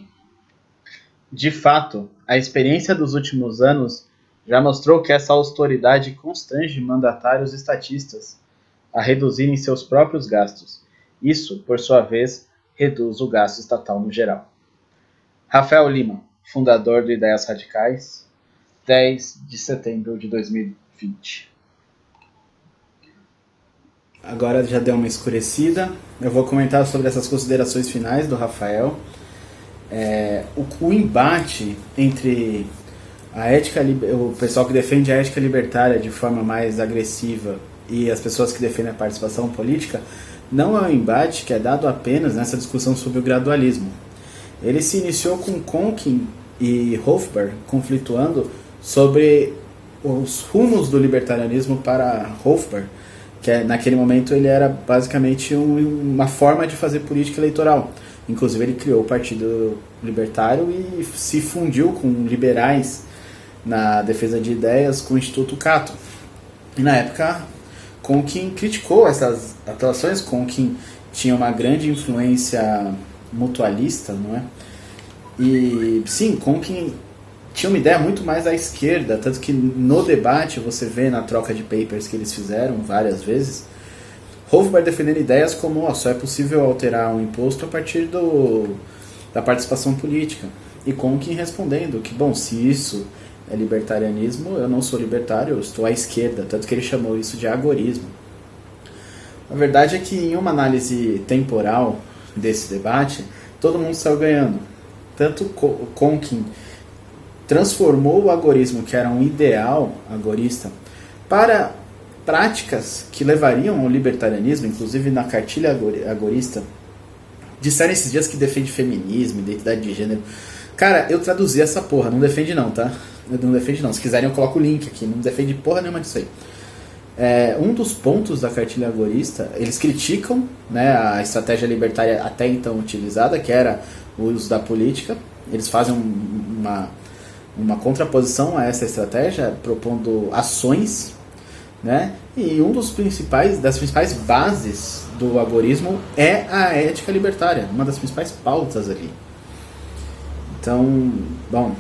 De fato, a experiência dos últimos anos já mostrou que essa austeridade constrange mandatários estatistas a reduzirem seus próprios gastos. Isso, por sua vez, reduz o gasto estatal no geral. Rafael Lima, fundador do Ideias Radicais, 10 de setembro de 2020. Agora já deu uma escurecida. Eu vou comentar sobre essas considerações finais do Rafael. O embate entre a ética, o pessoal que defende a ética libertária de forma mais agressiva e as pessoas que defendem a participação política não é um embate que é dado apenas nessa discussão sobre o gradualismo. Ele se iniciou com Konkin e Hofbauer conflituando sobre os rumos do libertarianismo para Hofbauer, que naquele momento ele era basicamente uma forma de fazer política eleitoral. Inclusive ele criou o Partido Libertário e se fundiu com liberais na defesa de ideias com o Instituto Cato. E na época, Konkin criticou essas atuações. Konkin tinha uma grande influência mutualista, não é? E sim, Konkin tinha uma ideia muito mais à esquerda, tanto que no debate você vê na troca de papers que eles fizeram várias vezes, Hofbauer defendendo ideias como só é possível alterar um imposto a partir da participação política. E Konkin respondendo que, bom, se isso é libertarianismo, eu não sou libertário, eu estou à esquerda, tanto que ele chamou isso de agorismo. A verdade é que em uma análise temporal desse debate, todo mundo saiu ganhando. Tanto Konkin transformou o agorismo, que era um ideal agorista, para práticas que levariam ao libertarianismo, inclusive na cartilha agorista. Disseram esses dias que defende feminismo, identidade de gênero. Cara, eu traduzi essa porra, não defende não, tá? Não defende não, se quiserem eu coloco o link aqui, não defende porra nenhuma disso aí. Um dos pontos da cartilha agorista, eles criticam, né, a estratégia libertária até então utilizada, que era o uso da política. Eles fazem uma contraposição a essa estratégia, propondo ações, né? E das principais bases do agorismo é a ética libertária, uma das principais pautas ali. Então, bom,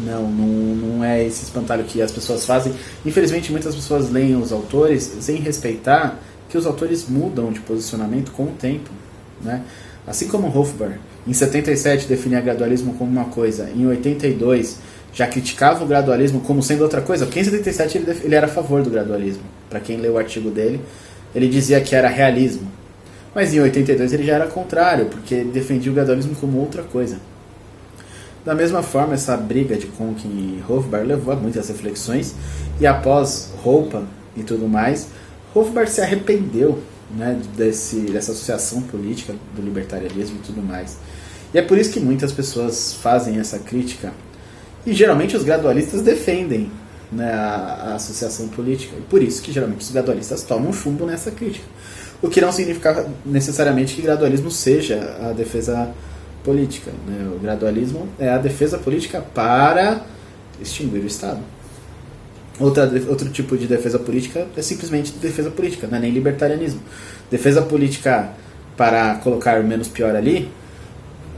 não é esse espantalho que as pessoas fazem. Infelizmente, muitas pessoas leem os autores sem respeitar que os autores mudam de posicionamento com o tempo, né? Assim como Hofbauer, em 77 definia gradualismo como uma coisa, em 82 já criticava o gradualismo como sendo outra coisa, porque em 77 ele era a favor do gradualismo. Para quem leu o artigo dele, ele dizia que era realismo. Mas em 82 ele já era contrário, porque ele defendia o gradualismo como outra coisa. Da mesma forma, essa briga de Konkin e Hofbauer levou a muitas reflexões, e após Roupa e tudo mais, Hofbauer se arrependeu, né, dessa associação política do libertarianismo e tudo mais. E é por isso que muitas pessoas fazem essa crítica. E geralmente os gradualistas defendem, né, a associação política. E por isso que geralmente os gradualistas tomam chumbo nessa crítica. O que não significa necessariamente que gradualismo seja a defesa política, né? O gradualismo é a defesa política para extinguir o Estado. Outro tipo de defesa política é simplesmente defesa política, não é nem libertarianismo. Defesa política para colocar o menos pior ali,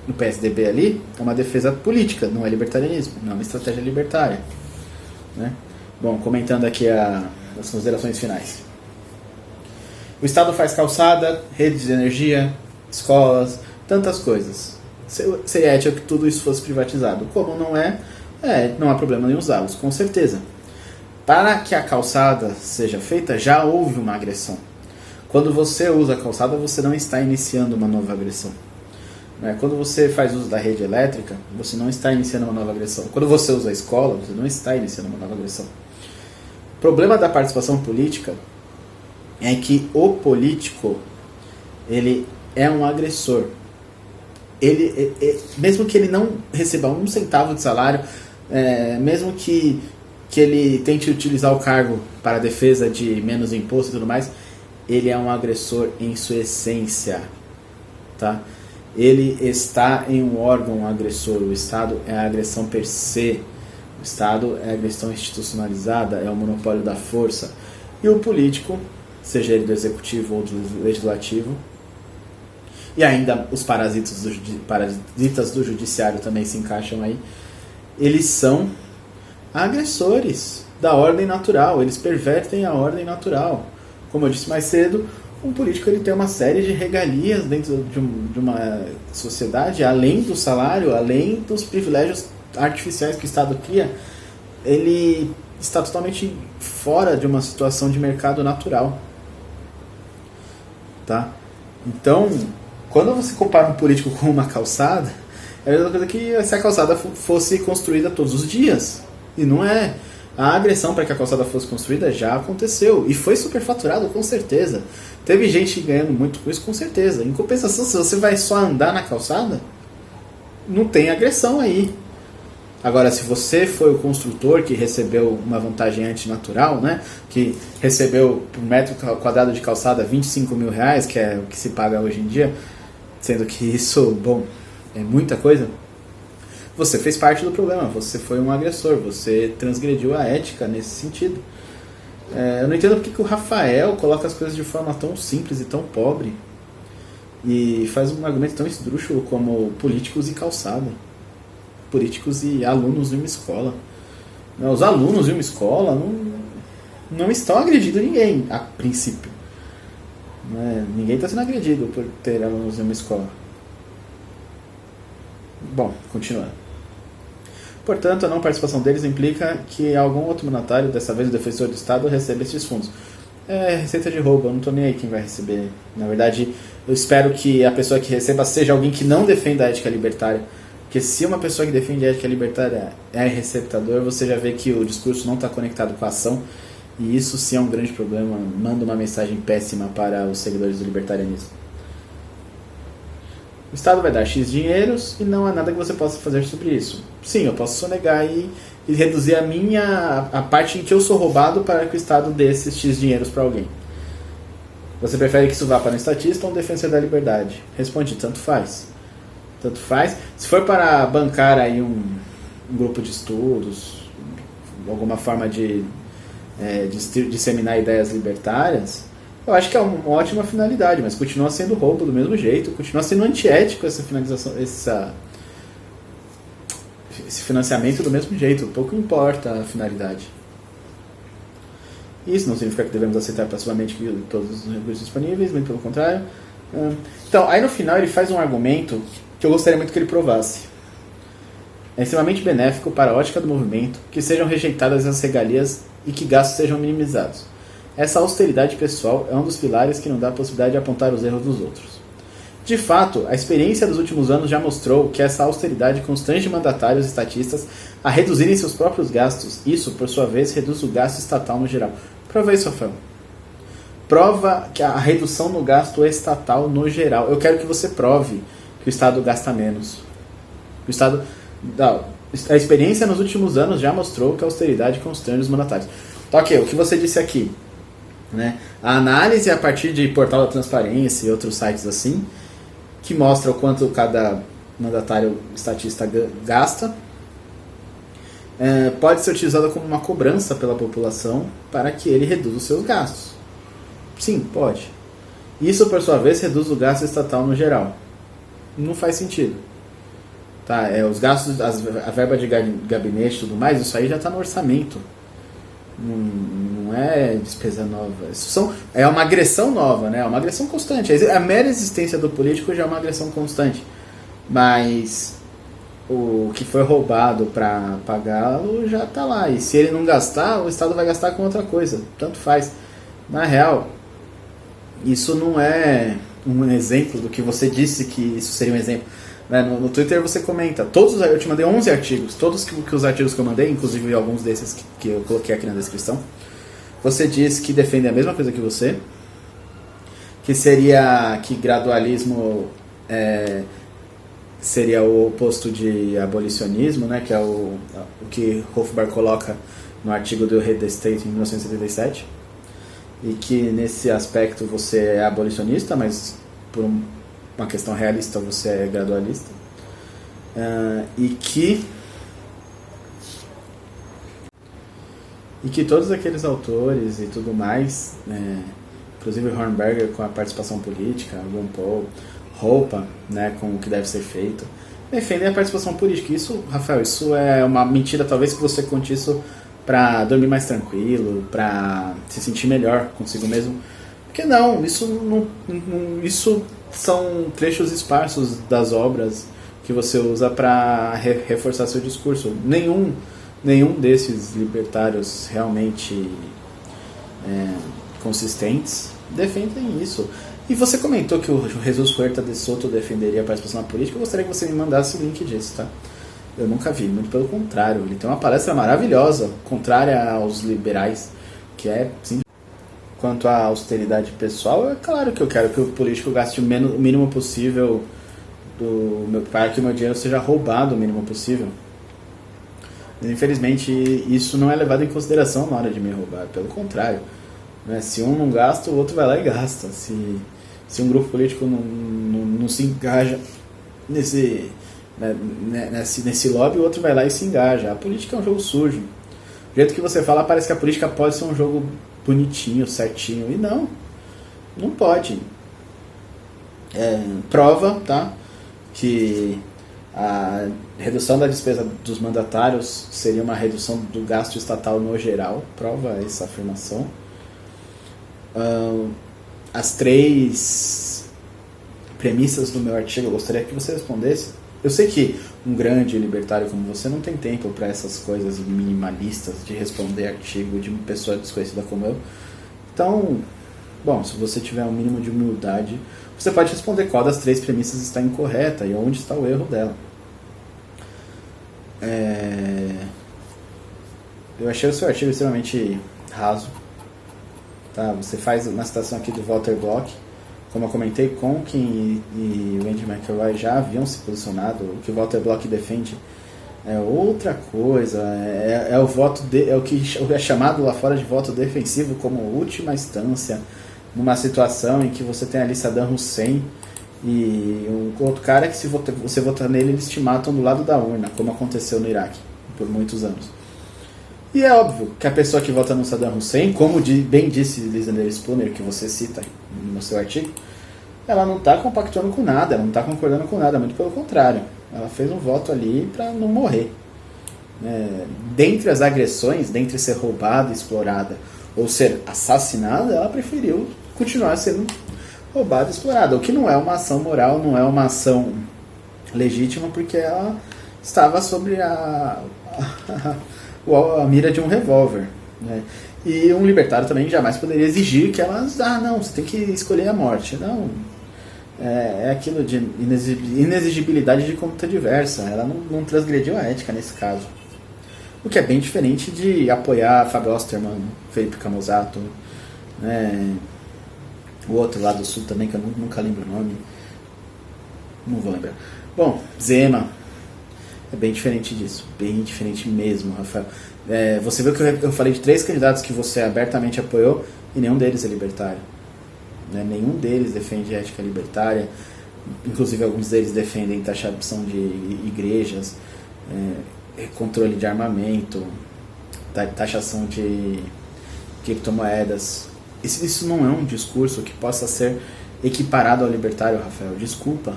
no PSDB ali, é uma defesa política, não é libertarianismo, não é uma estratégia libertária, né? Bom, comentando aqui as considerações finais. O Estado faz calçada, redes de energia, escolas, tantas coisas. Seria ético que tudo isso fosse privatizado. Como não é, não há problema em usá-los, com certeza. Para que a calçada seja feita, já houve uma agressão. Quando você usa a calçada, você não está iniciando uma nova agressão. Quando você faz uso da rede elétrica, você não está iniciando uma nova agressão. Quando você usa a escola, você não está iniciando uma nova agressão. O problema da participação política é que o político, ele é um agressor. Ele, mesmo que ele não receba um centavo de salário, mesmo que ele tente utilizar o cargo para a defesa de menos imposto e tudo mais, ele é um agressor em sua essência, tá? Ele está em um órgão agressor. O Estado é a agressão per se. O Estado é a agressão institucionalizada, é o monopólio da força. E o político, seja ele do executivo ou do legislativo, e ainda os parasitas do judiciário também se encaixam aí, eles são agressores da ordem natural, eles pervertem a ordem natural. Como eu disse mais cedo, um político ele tem uma série de regalias dentro de uma sociedade, além do salário, além dos privilégios artificiais que o Estado cria. Ele está totalmente fora de uma situação de mercado natural. Tá? Então, quando você compara um político com uma calçada, é a mesma coisa que se a calçada fosse construída todos os dias. E não é. A agressão para que a calçada fosse construída já aconteceu. E foi superfaturado, com certeza. Teve gente ganhando muito com isso, com certeza. Em compensação, se você vai só andar na calçada, não tem agressão aí. Agora, se você foi o construtor que recebeu uma vantagem antinatural, né? Que recebeu por metro quadrado de calçada R$25 mil, que é o que se paga hoje em dia, sendo que isso, bom, é muita coisa, você fez parte do problema, você foi um agressor, você transgrediu a ética nesse sentido. Eu não entendo porque que o Rafael coloca as coisas de forma tão simples e tão pobre e faz um argumento tão esdrúxulo como políticos e calçada. Políticos e alunos de uma escola. Os alunos de uma escola não estão agredindo ninguém, a princípio. Ninguém está sendo agredido por ter alunos de uma escola. Bom, continuando. Portanto, a não participação deles implica que algum outro mandatário, dessa vez o defensor do Estado, receba esses fundos. É receita de roubo, eu não estou nem aí quem vai receber. Na verdade, eu espero que a pessoa que receba seja alguém que não defenda a ética libertária. Porque se uma pessoa que defende a ética libertária é receptador, você já vê que o discurso não está conectado com a ação. E isso sim é um grande problema, manda uma mensagem péssima para os seguidores do libertarianismo. O Estado vai dar X dinheiros e não há nada que você possa fazer sobre isso. Sim, eu posso sonegar e reduzir a parte em que eu sou roubado para que o Estado dê esses X dinheiros para alguém. Você prefere que isso vá para um estatista ou um defensor da liberdade? Responde, tanto faz. Tanto faz. Se for para bancar aí um grupo de estudos, alguma forma de disseminar ideias libertárias, eu acho que é uma ótima finalidade, mas continua sendo roubo do mesmo jeito, continua sendo antiético essa finalização, esse financiamento do mesmo jeito, pouco importa a finalidade. Isso não significa que devemos aceitar passivamente todos os recursos disponíveis, muito pelo contrário. Então, aí no final ele faz um argumento que eu gostaria muito que ele provasse. É extremamente benéfico para a ótica do movimento que sejam rejeitadas as regalias e que gastos sejam minimizados. Essa austeridade pessoal é um dos pilares que não dá a possibilidade de apontar os erros dos outros. De fato, a experiência dos últimos anos já mostrou que essa austeridade constrange mandatários e estatistas a reduzirem seus próprios gastos. Isso, por sua vez, reduz o gasto estatal no geral. Prova isso, Rafael. Prova que a redução no gasto estatal no geral. Eu quero que você prove que o Estado gasta menos. O Estado... A experiência nos últimos anos já mostrou que a austeridade constrange os mandatários. Então, ok, o que você disse aqui, né? A análise a partir de Portal da Transparência e outros sites assim, que mostra o quanto cada mandatário estatista gasta, pode ser utilizada como uma cobrança pela população para que ele reduza os seus gastos. Sim, pode. Isso, por sua vez, reduz o gasto estatal no geral. Não faz sentido. Tá? Os gastos, a verba de gabinete e tudo mais, isso aí já está no orçamento. Não não é despesa nova. É uma agressão nova, né? É uma agressão constante. A mera existência do político já é uma agressão constante. Mas o que foi roubado para pagá-lo já está lá. E se ele não gastar, o Estado vai gastar com outra coisa. Tanto faz. Na real, isso não é um exemplo do que você disse que isso seria um exemplo. No Twitter você comenta, eu te mandei 11 artigos, todos os artigos que eu mandei, inclusive alguns desses que eu coloquei aqui na descrição, você diz que defende a mesma coisa que você, que seria que gradualismo seria o oposto de abolicionismo, né, que é o que Rothbard coloca no artigo do Head the State em 1977, e que nesse aspecto você é abolicionista, mas por uma questão realista você é gradualista, e que todos aqueles autores e tudo mais, inclusive Hornberger com a participação política, Ron Paul, Hoppe, né, com o que deve ser feito, defendem a participação política. Isso, Rafael, isso é uma mentira, talvez que você conte isso para dormir mais tranquilo, para se sentir melhor consigo mesmo. Porque não, isso são trechos esparsos das obras que você usa para reforçar seu discurso. Nenhum desses libertários realmente consistentes defendem isso. E você comentou que o Jesus Huerta de Soto defenderia a participação na política. Eu gostaria que você me mandasse o link disso, tá? Eu nunca vi, muito pelo contrário. Ele tem uma palestra maravilhosa, contrária aos liberais, que é sim. Quanto à austeridade pessoal, é claro que eu quero que o político gaste o mínimo possível para que o meu dinheiro seja roubado o mínimo possível. Mas, infelizmente, isso não é levado em consideração na hora de me roubar, pelo contrário. Né? Se um não gasta, o outro vai lá e gasta. Se um grupo político não se engaja nesse lobby, o outro vai lá e se engaja. A política é um jogo sujo. Do jeito que você fala, parece que a política pode ser um jogo bonitinho, certinho. E não pode. Prova, tá? Que a redução da despesa dos mandatários seria uma redução do gasto estatal no geral. Prova essa afirmação. As 3 premissas do meu artigo, eu gostaria que você respondesse. Eu sei que um grande libertário como você não tem tempo para essas coisas minimalistas de responder artigo de uma pessoa desconhecida como eu. Então, bom, se você tiver um mínimo de humildade, você pode responder qual das 3 premissas está incorreta e onde está o erro dela. Eu achei o seu artigo extremamente raso. Tá? Você faz uma citação aqui do Walter Block. Como eu comentei, Conkin e Randy McElroy já haviam se posicionado. O que o Walter Block defende é outra coisa. O voto é o que é chamado lá fora de voto defensivo como última instância, numa situação em que você tem ali Saddam Hussein e um outro cara que, se você votar nele, eles te matam do lado da urna, como aconteceu no Iraque por muitos anos. E é óbvio que a pessoa que vota no Saddam Hussein, como bem disse Lysander Spooner, que você cita no seu artigo, ela não está compactuando com nada, ela não está concordando com nada, muito pelo contrário. Ela fez um voto ali para não morrer. Dentre as agressões, dentre ser roubada, explorada ou ser assassinada, ela preferiu continuar sendo roubada e explorada, o que não é uma ação moral, não é uma ação legítima, porque ela estava sobre a mira de um revólver, né? E um libertário também jamais poderia exigir que elas, não, você tem que escolher a morte. Não, é aquilo de inexigibilidade de conduta diversa. Ela não transgrediu a ética nesse caso, o que é bem diferente de apoiar Fábio Osterman, Felipe Camusato, né? O outro lá do sul também, que eu nunca lembro o nome, não vou lembrar. Bom, Zema. É bem diferente disso, bem diferente mesmo, Rafael. Você viu que eu falei de 3 candidatos que você abertamente apoiou e nenhum deles é libertário. Nenhum deles defende ética libertária, inclusive alguns deles defendem taxação de igrejas, controle de armamento, taxação de criptomoedas. Isso não é um discurso que possa ser equiparado ao libertário, Rafael. Desculpa,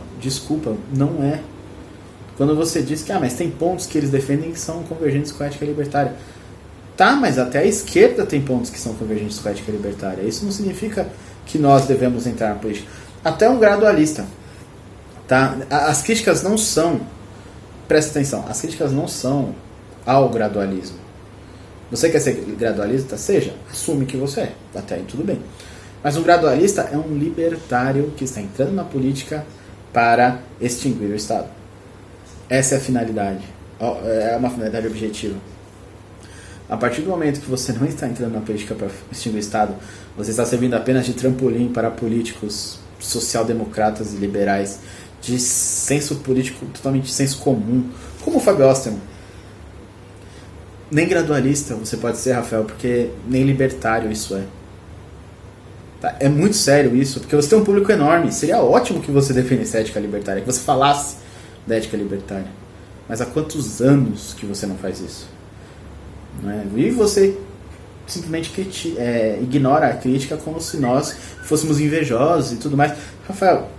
não é. Quando você diz que mas tem pontos que eles defendem que são convergentes com a ética libertária. Tá, mas até a esquerda tem pontos que são convergentes com a ética libertária. Isso não significa que nós devemos entrar na política. Até um gradualista. Tá? As críticas não são... Presta atenção. As críticas não são ao gradualismo. Você quer ser gradualista? Seja. Assume que você é. Até aí tudo bem. Mas um gradualista é um libertário que está entrando na política para extinguir o Estado. Essa é a finalidade. É uma finalidade objetiva. A partir do momento que você não está entrando na política para extinguir o Estado, você está servindo apenas de trampolim para políticos social-democratas e liberais de senso político, totalmente senso comum, como o Fábio Osterman. Nem gradualista você pode ser, Rafael, porque nem libertário isso é. Tá? É muito sério isso, porque você tem um público enorme. Seria ótimo que você defendesse a ética libertária, que você falasse da ética libertária. Mas há quantos anos que você não faz isso? Não é? E você simplesmente ignora a crítica como se nós fôssemos invejosos e tudo mais. Rafael,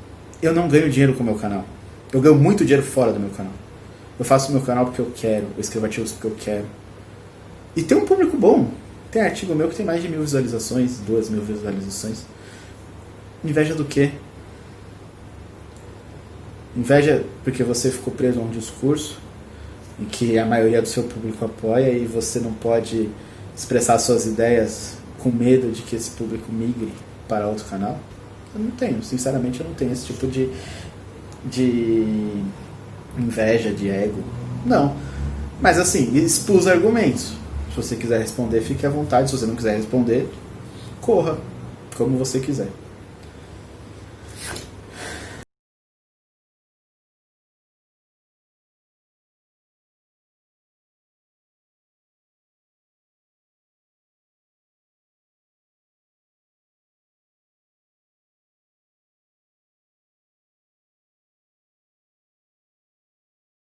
eu não ganho dinheiro com o meu canal. Eu ganho muito dinheiro fora do meu canal. Eu faço o meu canal porque eu quero, eu escrevo artigos porque eu quero. E tem um público bom. Tem artigo meu que tem mais de 1.000 visualizações, 2.000 visualizações. Inveja do quê? Inveja porque você ficou preso a um discurso em que a maioria do seu público apoia e você não pode expressar suas ideias com medo de que esse público migre para outro canal? Eu não tenho, sinceramente eu não tenho esse tipo de inveja, de ego. Não. Mas assim, expus argumentos. Se você quiser responder, fique à vontade. Se você não quiser responder, corra, como você quiser.